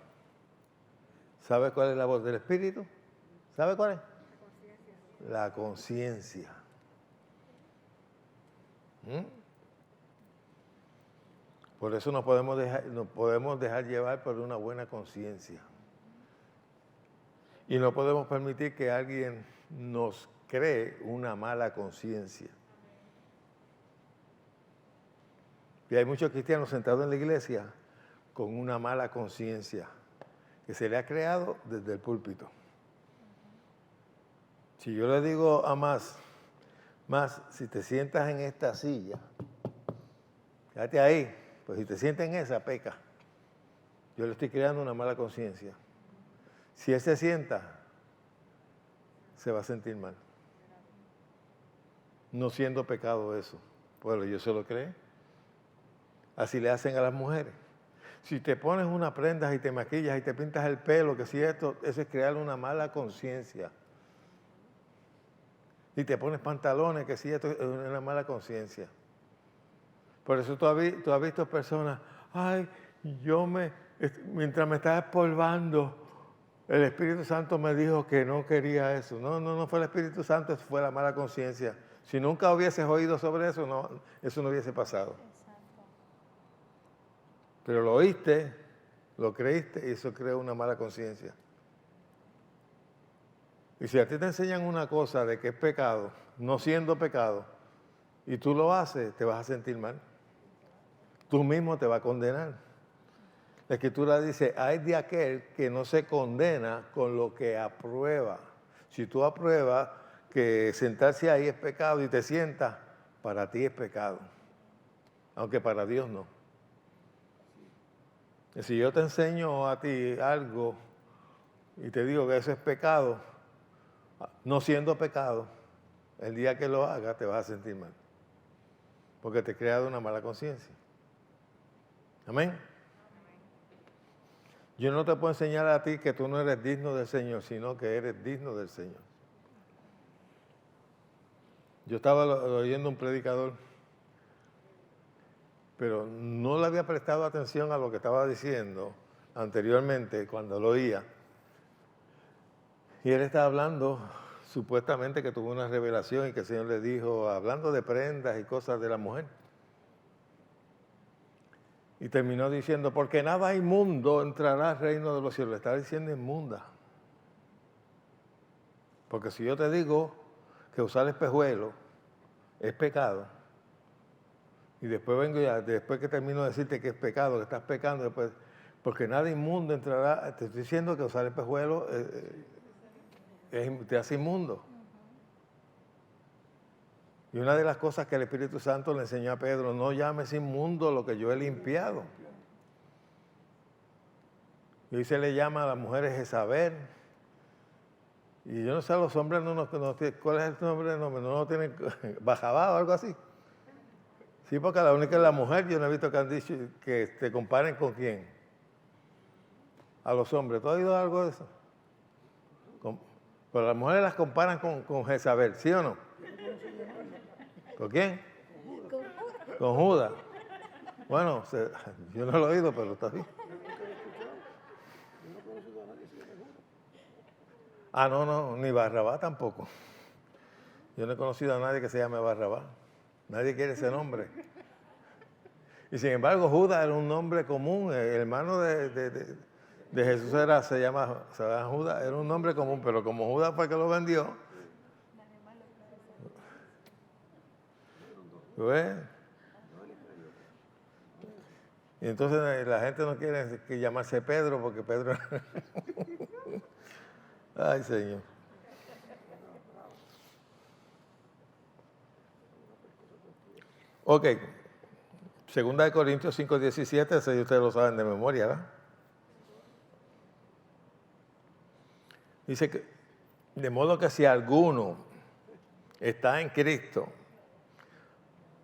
[SPEAKER 2] ¿Sabes cuál es la voz del espíritu? ¿Sabe cuál es? La conciencia. Por eso nos podemos dejar llevar por una buena conciencia. Y no podemos permitir que alguien nos cree una mala conciencia. Y hay muchos cristianos sentados en la iglesia con una mala conciencia que se le ha creado desde el púlpito. Si yo le digo a más, si te sientas en esta silla, quédate ahí, pues si te sientas en esa, peca. Yo le estoy creando una mala conciencia. Si él se sienta, se va a sentir mal. No siendo pecado eso. Bueno, yo se lo creo. Así le hacen a las mujeres. Si te pones una prenda y te maquillas y te pintas el pelo, que si eso es crear una mala conciencia. Y te pones pantalones, que si esto es una mala conciencia. Por eso tú has visto personas, mientras me estaba espolvando, el Espíritu Santo me dijo que no quería eso. No fue el Espíritu Santo, eso fue la mala conciencia. Si nunca hubieses oído sobre eso, eso no hubiese pasado. Pero lo oíste, lo creíste y eso creó una mala conciencia. Y si a ti te enseñan una cosa de que es pecado, no siendo pecado, y tú lo haces, te vas a sentir mal. Tú mismo te vas a condenar. La Escritura dice, hay de aquel que no se condena con lo que aprueba. Si tú apruebas que sentarse ahí es pecado y te sientas, para ti es pecado. Aunque para Dios no. Y si yo te enseño a ti algo y te digo que eso es pecado, no siendo pecado, el día que lo hagas te vas a sentir mal. Porque te crea una mala conciencia. Amén. Yo no te puedo enseñar a ti que tú no eres digno del Señor, sino que eres digno del Señor. Yo estaba oyendo un predicador pero no le había prestado atención a lo que estaba diciendo anteriormente cuando lo oía. Y él estaba hablando, supuestamente que tuvo una revelación y que el Señor le dijo, hablando de prendas y cosas de la mujer. Y terminó diciendo, porque nada inmundo entrará al reino de los cielos. Le estaba diciendo inmunda. Porque si yo te digo que usar espejuelo es pecado, y después vengo ya, después que termino de decirte que es pecado, que estás pecando, después, porque nada inmundo entrará, te estoy diciendo que usar espejuelo te hace inmundo. Y una de las cosas que el Espíritu Santo le enseñó a Pedro, no llames inmundo lo que yo he limpiado. Y hoy se le llama a las mujeres Jezabel. Y yo no sé, a los hombres ¿cuál es el nombre? No tienen Bajabá o algo así. Sí, porque la única es la mujer. Yo no he visto que han dicho que te comparen con quién. A los hombres. ¿Tú has oído algo de eso? Pero las mujeres las comparan con Jezabel, ¿sí o no? ¿Con quién? Con Judas. Bueno, yo no lo he oído, pero está bien. Ah, no, ni Barrabás tampoco. Yo no he conocido a nadie que se llame Barrabás. Nadie quiere ese nombre. Y sin embargo, Judas era un nombre común. El hermano de Jesús se llama Judas, era un nombre común, pero como Judas fue el que lo vendió. ¿Ves? Y entonces la gente no quiere que llamarse Pedro, porque Pedro... Ay, Señor. Ok. Segunda de Corintios 5:17, si ustedes lo saben de memoria, ¿verdad? Dice que, de modo que si alguno está en Cristo,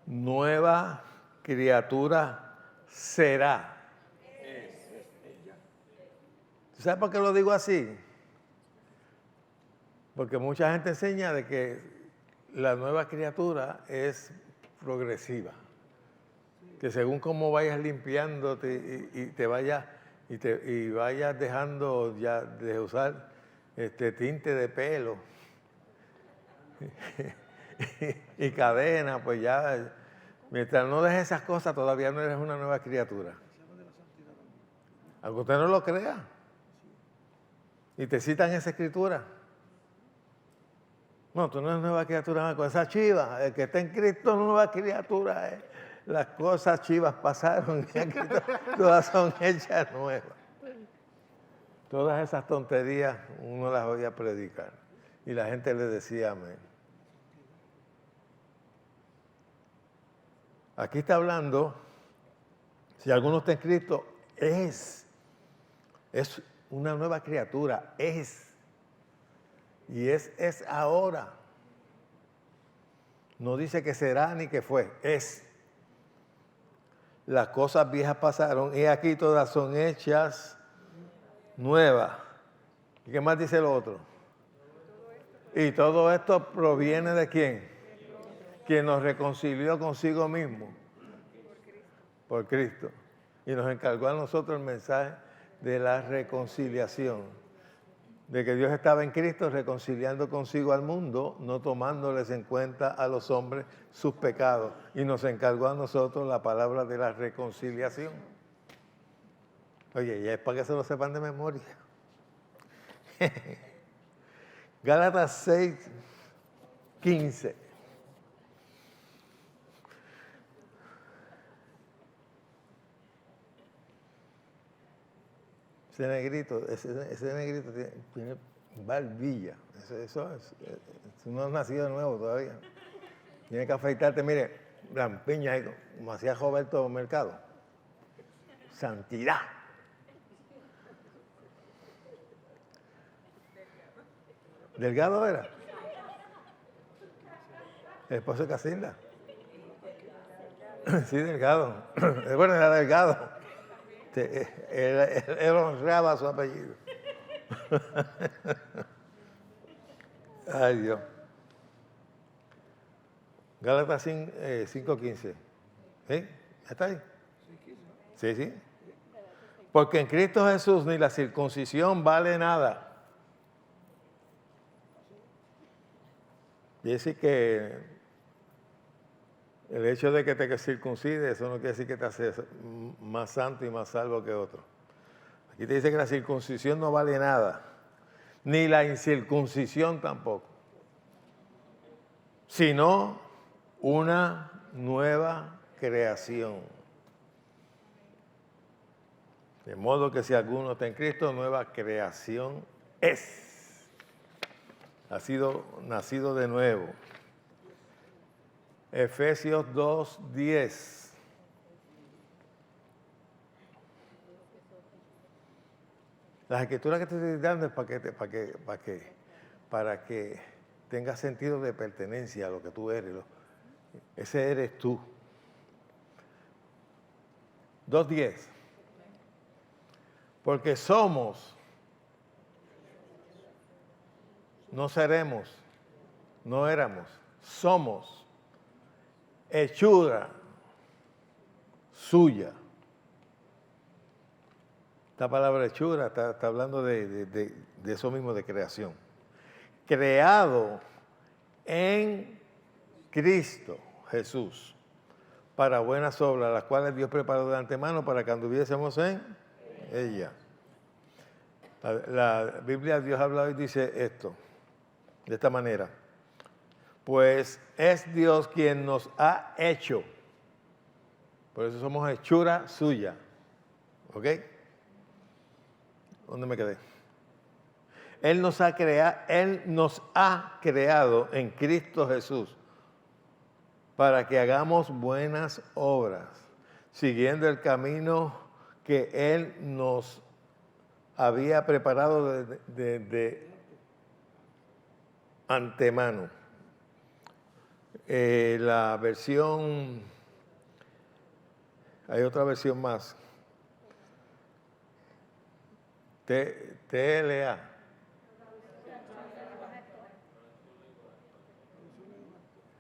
[SPEAKER 2] nueva criatura será. ¿Sabes por qué lo digo así? Porque mucha gente enseña de que la nueva criatura es progresiva. Que según cómo vayas limpiándote y te vayas y vayas dejando ya de usar tinte de pelo y cadena, pues ya mientras no dejes esas cosas todavía no eres una nueva criatura. Aunque usted no lo crea. Y te citan esa escritura. No, tú no eres nueva criatura con esa chiva. El que está en Cristo no es nueva criatura. Las cosas chivas pasaron y aquí todas son hechas nuevas. Todas esas tonterías uno las oía predicar. Y la gente le decía amén. Aquí está hablando, si alguno está en Cristo, es una nueva criatura, y es ahora. No dice que será ni que fue, es. Las cosas viejas pasaron y aquí todas son hechas nuevas. ¿Y qué más dice el otro? Y todo esto proviene de ¿quién? Quien nos reconcilió consigo mismo. Por Cristo. Y nos encargó a nosotros el mensaje de la reconciliación. De que Dios estaba en Cristo reconciliando consigo al mundo, no tomándoles en cuenta a los hombres sus pecados. Y nos encargó a nosotros la palabra de la reconciliación. Oye, ya es para que se lo sepan de memoria. Gálatas 6:15. Ese negrito tiene barbilla. Eso no has nacido de nuevo todavía. Tienes que afeitarte, mire, lampiña ahí, como hacía Roberto Mercado. Santidad. ¿Delgado era? El esposo de Casilda. Sí, Delgado. Bueno, era Delgado. Él honraba su apellido. Ay, Dios. Gálatas 5:15. ¿Está ahí? Sí, sí. Porque en Cristo Jesús ni la circuncisión vale nada. Y decir que el hecho de que te circuncide, eso no quiere decir que te hace más santo y más salvo que otro. Aquí te dice que la circuncisión no vale nada, ni la incircuncisión tampoco, sino una nueva creación. De modo que si alguno está en Cristo, nueva creación es. Ha sido nacido de nuevo. Efesios 2:10. Las escrituras que te estoy dando es para que tengas sentido de pertenencia a lo que tú eres. Ese eres tú. 2:10. Porque somos, no seremos, no éramos, somos hechura suya. Esta palabra hechura está hablando de eso mismo, de creación. Creado en Cristo Jesús para buenas obras, las cuales Dios preparó de antemano para que anduviésemos en ella. La Biblia, Dios ha hablado y dice esto, de esta manera. Pues es Dios quien nos ha hecho. Por eso somos hechura suya. ¿Ok? ¿Dónde me quedé? Él nos ha creado en Cristo Jesús para que hagamos buenas obras, siguiendo el camino que Él nos había preparado de antemano. La versión, hay otra versión más, TLA.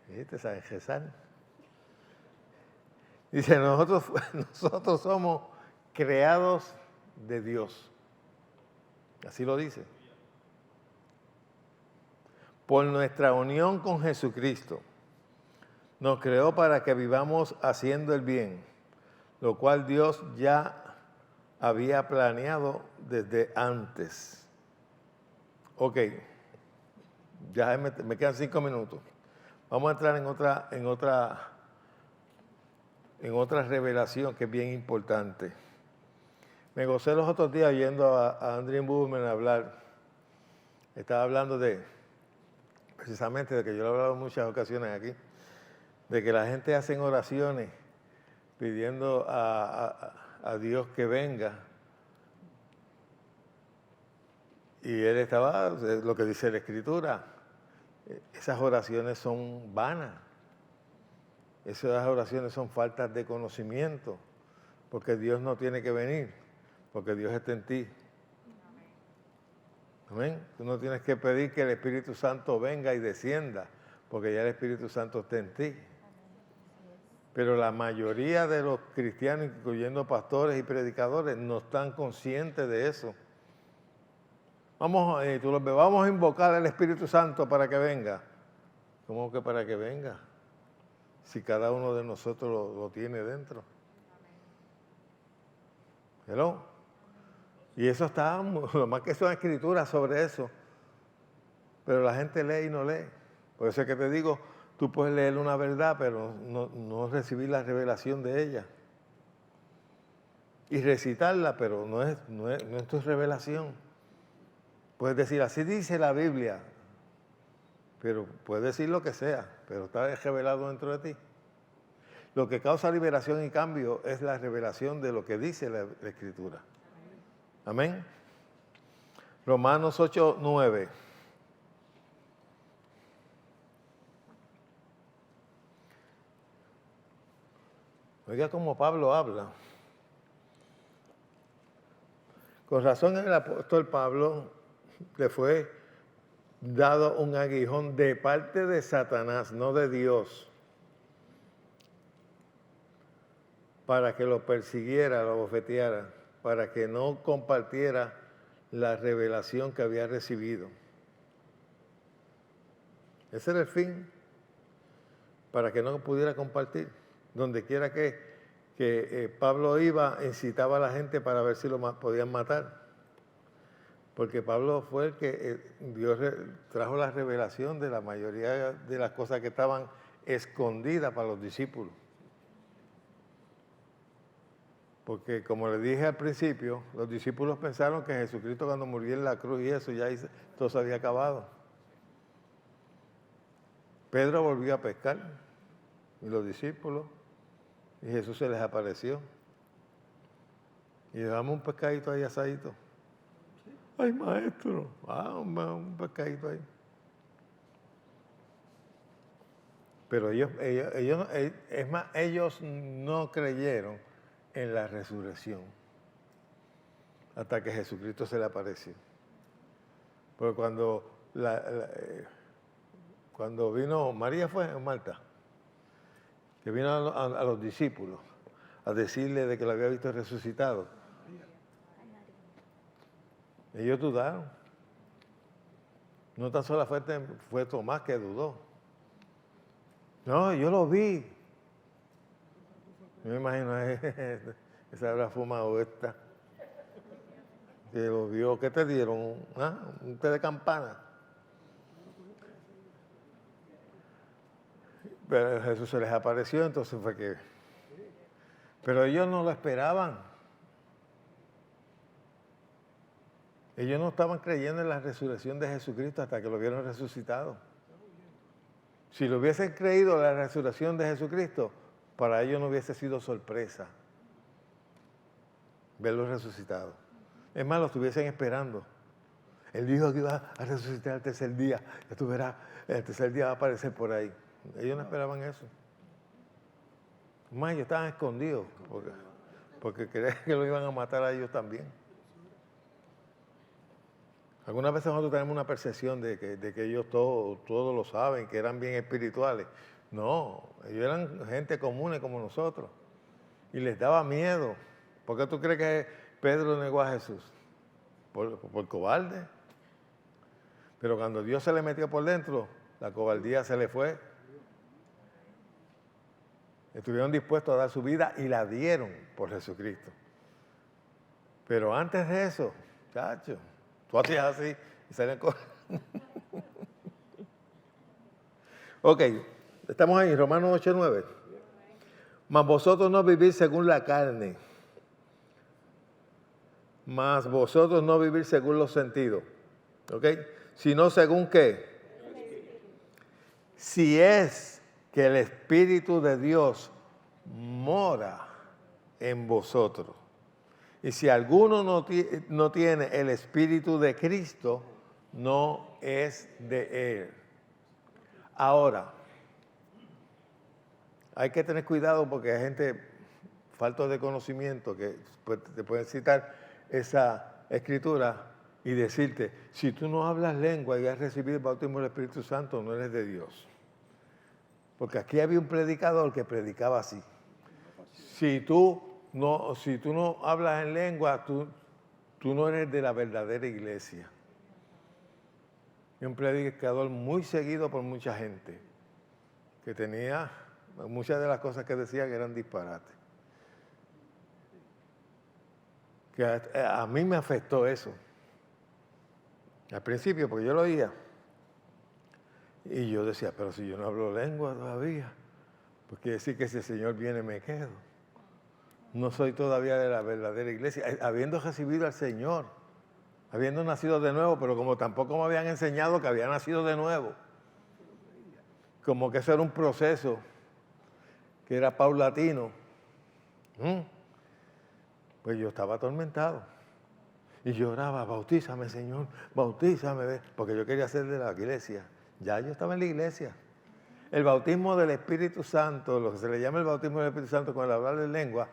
[SPEAKER 2] ¿Viste? ¿Sabes rezar? Dice, nosotros somos creados de Dios. Así lo dice. Por nuestra unión con Jesucristo. Nos creó para que vivamos haciendo el bien, lo cual Dios ya había planeado desde antes. Ok, ya me quedan 5 minutos. Vamos a entrar en otra revelación que es bien importante. Me gocé los otros días oyendo a Andrew Bullman hablar. Estaba hablando precisamente de que yo lo he hablado en muchas ocasiones aquí, de que la gente hace oraciones pidiendo a Dios que venga. Y él estaba, lo que dice la Escritura, esas oraciones son vanas. Esas oraciones son faltas de conocimiento, porque Dios no tiene que venir, porque Dios está en ti. Amén. Tú no tienes que pedir que el Espíritu Santo venga y descienda, porque ya el Espíritu Santo está en ti. Pero la mayoría de los cristianos, incluyendo pastores y predicadores, no están conscientes de eso. Vamos a invocar al Espíritu Santo para que venga. ¿Cómo que para que venga? Si cada uno de nosotros lo tiene dentro. ¿Hello? Y eso está, lo más que son escrituras sobre eso. Pero la gente lee y no lee. Por eso es que te digo, tú puedes leer una verdad, pero no recibir la revelación de ella. Y recitarla, pero no es tu revelación. Puedes decir, así dice la Biblia, pero puedes decir lo que sea, pero está revelado dentro de ti. Lo que causa liberación y cambio es la revelación de lo que dice la Escritura. Amén. Romanos 8:9. Oiga cómo Pablo habla. Con razón el apóstol Pablo le fue dado un aguijón de parte de Satanás, no de Dios. para que lo persiguiera, lo bofeteara, para que no compartiera la revelación que había recibido. Ese era el fin, para que no pudiera compartir. Donde quiera que Pablo iba, incitaba a la gente para ver si lo podían matar. Porque Pablo fue el que Dios trajo la revelación de la mayoría de las cosas que estaban escondidas para los discípulos. Porque como les dije al principio, los discípulos pensaron que Jesucristo cuando murió en la cruz y eso, ya todo se había acabado. Pedro volvió a pescar y los discípulos, y Jesús se les apareció. Y llevamos un pescadito ahí asadito. Ay, maestro, un pescadito ahí. Pero ellos no creyeron en la resurrección hasta que Jesucristo se le apareció. Porque cuando vino, María fue en Marta, que vino a los discípulos a decirle de que lo había visto resucitado. Ellos dudaron. No tan solo fue Tomás que dudó. No, yo lo vi. Yo me imagino, esa habrá fumado esta, que lo vio. ¿Qué te dieron? ¿Ah? ¿Un té de campana? Pero Jesús se les apareció, entonces fue que... Pero ellos no lo esperaban. Ellos no estaban creyendo en la resurrección de Jesucristo hasta que lo vieron resucitado. Si lo hubiesen creído en la resurrección de Jesucristo, para ellos no hubiese sido sorpresa verlo resucitado. Es más, lo estuviesen esperando. Él dijo que iba a resucitar el tercer día. Ya tú verás, el tercer día va a aparecer por ahí. Ellos no esperaban eso. Más, ellos estaban escondidos porque creían que lo iban a matar a ellos también. Algunas veces nosotros tenemos una percepción de que ellos todos lo saben, que eran bien espirituales. No, ellos eran gente común como nosotros. Y les daba miedo. ¿Por qué tú crees que Pedro negó a Jesús? Por cobarde. Pero cuando Dios se le metió por dentro, la cobardía se le fue. Estuvieron dispuestos a dar su vida y la dieron por Jesucristo. Pero antes de eso, chacho, tú hacías así y salían corriendo. Ok, estamos ahí, Romanos 8:9. Mas vosotros no vivís según la carne, mas vosotros no vivís según los sentidos, ¿ok? Sino según qué. Si es que el Espíritu de Dios mora en vosotros. Y si alguno no tiene el Espíritu de Cristo, no es de Él. Ahora, hay que tener cuidado porque hay gente falta de conocimiento que te pueden citar esa escritura y decirte, si tú no hablas lengua y has recibido el bautismo del Espíritu Santo, no eres de Dios. Porque aquí había un predicador que predicaba así. Si tú no hablas en lengua, tú no eres de la verdadera iglesia. Y un predicador muy seguido por mucha gente, que tenía muchas de las cosas que decía que eran disparates. Que a mí me afectó eso. Al principio, porque yo lo oía. Y yo decía, pero si yo no hablo lengua todavía, pues quiere decir que si el Señor viene me quedo. No soy todavía de la verdadera iglesia. Habiendo recibido al Señor, habiendo nacido de nuevo, pero como tampoco me habían enseñado que había nacido de nuevo. Como que eso era un proceso que era paulatino. Pues yo estaba atormentado. Y lloraba, bautízame, Señor, bautízame, porque yo quería ser de la iglesia. Ya yo estaba en la iglesia. El bautismo del Espíritu Santo, lo que se le llama el bautismo del Espíritu Santo con el hablar de lengua,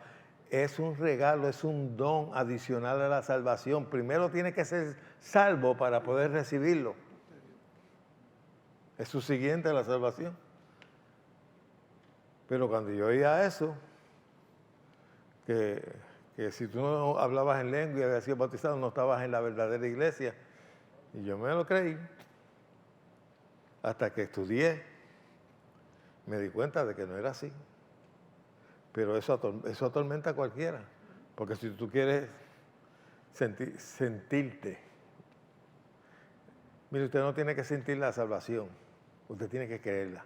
[SPEAKER 2] es un regalo, es un don adicional a la salvación. Primero tiene que ser salvo para poder recibirlo. Es su siguiente a la salvación. Pero cuando yo oía eso, que si tú no hablabas en lengua y habías sido bautizado, no estabas en la verdadera iglesia. Y yo me lo creí. Hasta que estudié, me di cuenta de que no era así. Pero eso atormenta a cualquiera. Porque si tú quieres sentirte, mire, usted no tiene que sentir la salvación, usted tiene que creerla.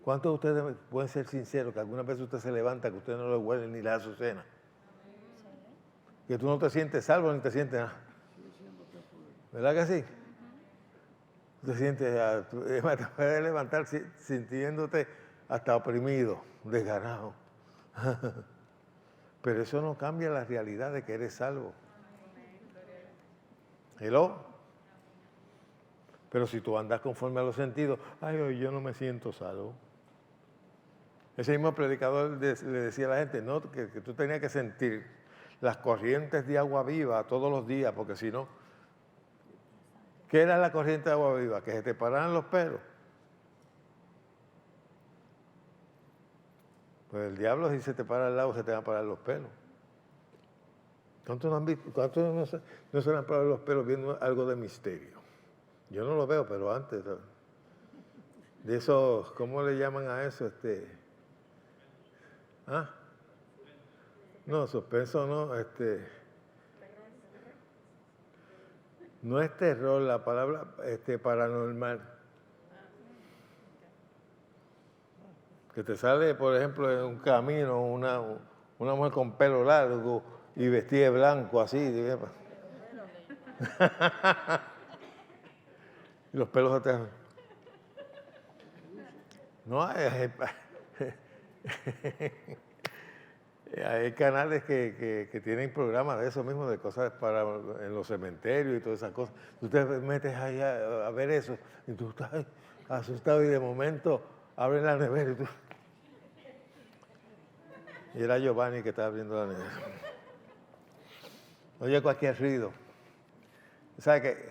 [SPEAKER 2] ¿Cuántos de ustedes pueden ser sinceros que alguna vez usted se levanta, que usted no le huele ni le da su cena? Que tú no te sientes salvo ni te sientes nada. ¿Verdad que sí? Te sientes, te puedes levantar sintiéndote hasta oprimido, desganado. Pero eso no cambia la realidad de que eres salvo. ¿Hello? Pero si tú andas conforme a los sentidos, ay, yo no me siento salvo. Ese mismo predicador le decía a la gente, no, que tú tenías que sentir las corrientes de agua viva todos los días, porque si no, ¿qué era la corriente de agua viva? Que se te pararan los pelos. Pues el diablo, si se te para al lado, se te van a parar los pelos. ¿Cuántos no han visto? ¿Cuántos no se le han parado los pelos viendo algo de misterio? Yo no lo veo, pero antes, ¿sabes? De esos, ¿cómo le llaman a eso? ¿Ah? No, suspenso no, no es terror, la palabra paranormal. Que te sale, por ejemplo, en un camino una mujer con pelo largo y vestida de blanco, así. Y los pelos se te... No, hay canales que tienen programas de eso mismo, de cosas en los cementerios y todas esas cosas. Tú te metes ahí a ver eso y tú estás asustado y de momento abren la nevera y tú... Y era Giovanni que estaba abriendo la nevera. Oye cualquier ruido. ¿Sabes qué?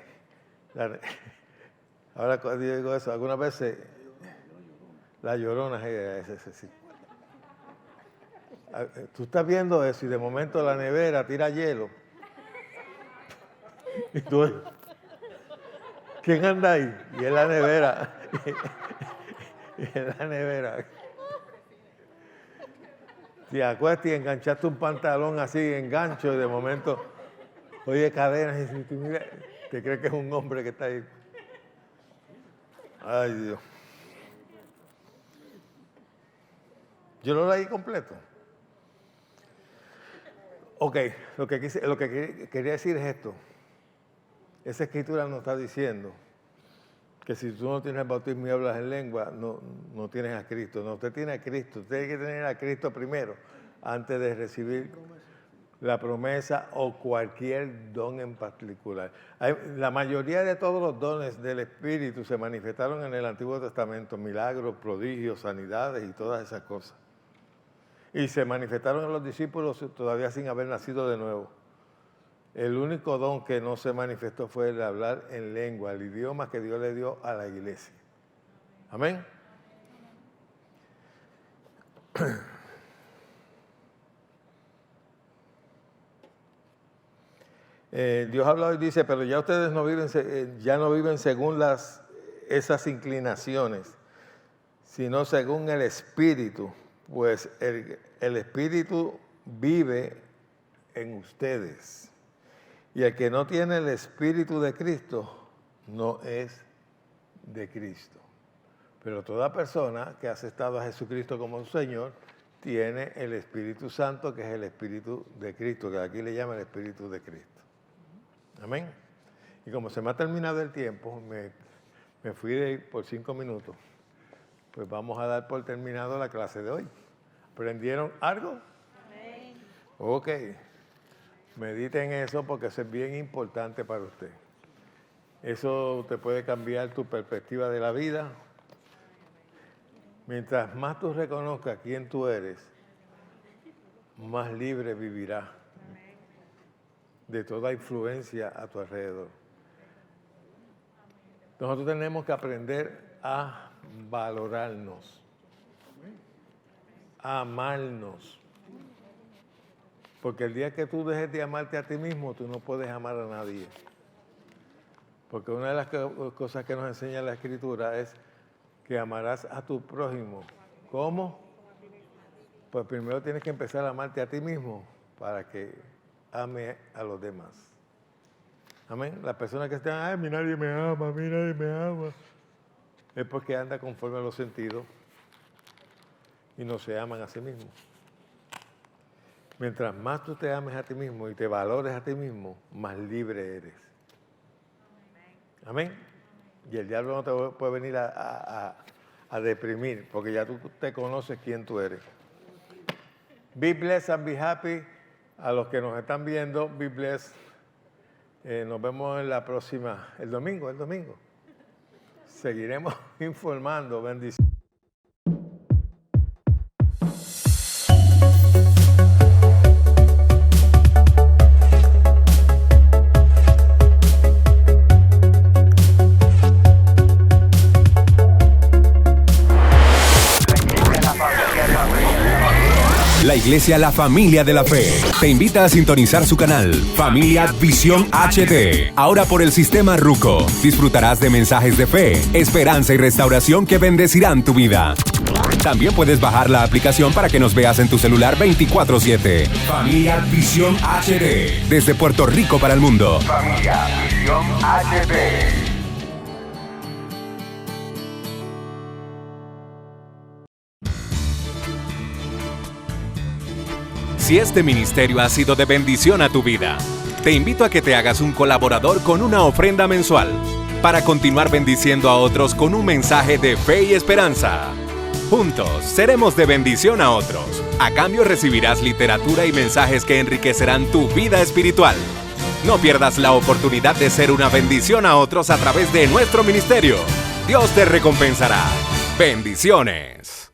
[SPEAKER 2] Ahora digo eso, algunas veces la Llorona, sí. Tú estás viendo eso y de momento la nevera tira hielo. Y tú, ¿quién anda ahí? Y es la nevera. Y es la nevera. Si acuestas y enganchaste un pantalón así, engancho, y de momento, oye, cadenas, y tú mira, te crees que es un hombre que está ahí. Ay, Dios. Yo lo leí completo. Ok, lo que quería decir es esto. Esa escritura nos está diciendo que si tú no tienes el bautismo y hablas en lengua, no tienes a Cristo. No, usted tiene a Cristo. Usted tiene que tener a Cristo primero antes de recibir la promesa o cualquier don en particular. La mayoría de todos los dones del Espíritu se manifestaron en el Antiguo Testamento, milagros, prodigios, sanidades y todas esas cosas. Y se manifestaron en los discípulos todavía sin haber nacido de nuevo. El único don que no se manifestó fue el hablar en lengua, el idioma que Dios le dio a la iglesia. Amén. Dios habla y dice, pero ya ustedes ya no viven según esas inclinaciones, sino según el Espíritu, pues el Espíritu vive en ustedes. Y el que no tiene el Espíritu de Cristo no es de Cristo. Pero toda persona que ha aceptado a Jesucristo como su Señor tiene el Espíritu Santo, que es el Espíritu de Cristo, que aquí le llaman el Espíritu de Cristo. Amén. Y como se me ha terminado el tiempo, me fui por 5 minutos, pues vamos a dar por terminado la clase de hoy. ¿Aprendieron algo? Amén. Ok. Mediten eso porque eso es bien importante para usted. Eso te puede cambiar tu perspectiva de la vida. Mientras más tú reconozcas quién tú eres, más libre vivirás de toda influencia a tu alrededor. Nosotros tenemos que aprender a valorarnos, a amarnos, Porque el día que tú dejes de amarte a ti mismo, tú no puedes amar a nadie. Porque una de las cosas que nos enseña la Escritura es que amarás a tu prójimo. ¿Cómo? Pues primero tienes que empezar a amarte a ti mismo para que ame a los demás. Amén. Las personas que están, ay, nadie me ama, nadie me ama, es porque anda conforme a los sentidos y no se aman a sí mismos. Mientras más tú te ames a ti mismo y te valores a ti mismo, más libre eres. Amén. Y el diablo no te puede venir a deprimir, porque ya tú te conoces quién tú eres. Be blessed and be happy. A los que nos están viendo, be blessed. Nos vemos en la próxima, el domingo. Seguiremos informando. Bendiciones.
[SPEAKER 3] La Iglesia La Familia de la Fe te invita a sintonizar su canal Familia Visión HD. Ahora por el sistema Ruco disfrutarás de mensajes de fe, esperanza y restauración que bendecirán tu vida. También puedes bajar la aplicación para que nos veas en tu celular 24/7. Familia Visión HD. Desde Puerto Rico para el mundo. Familia Visión HD. Si este ministerio ha sido de bendición a tu vida, te invito a que te hagas un colaborador con una ofrenda mensual para continuar bendiciendo a otros con un mensaje de fe y esperanza. Juntos seremos de bendición a otros. A cambio recibirás literatura y mensajes que enriquecerán tu vida espiritual. No pierdas la oportunidad de ser una bendición a otros a través de nuestro ministerio. Dios te recompensará. Bendiciones.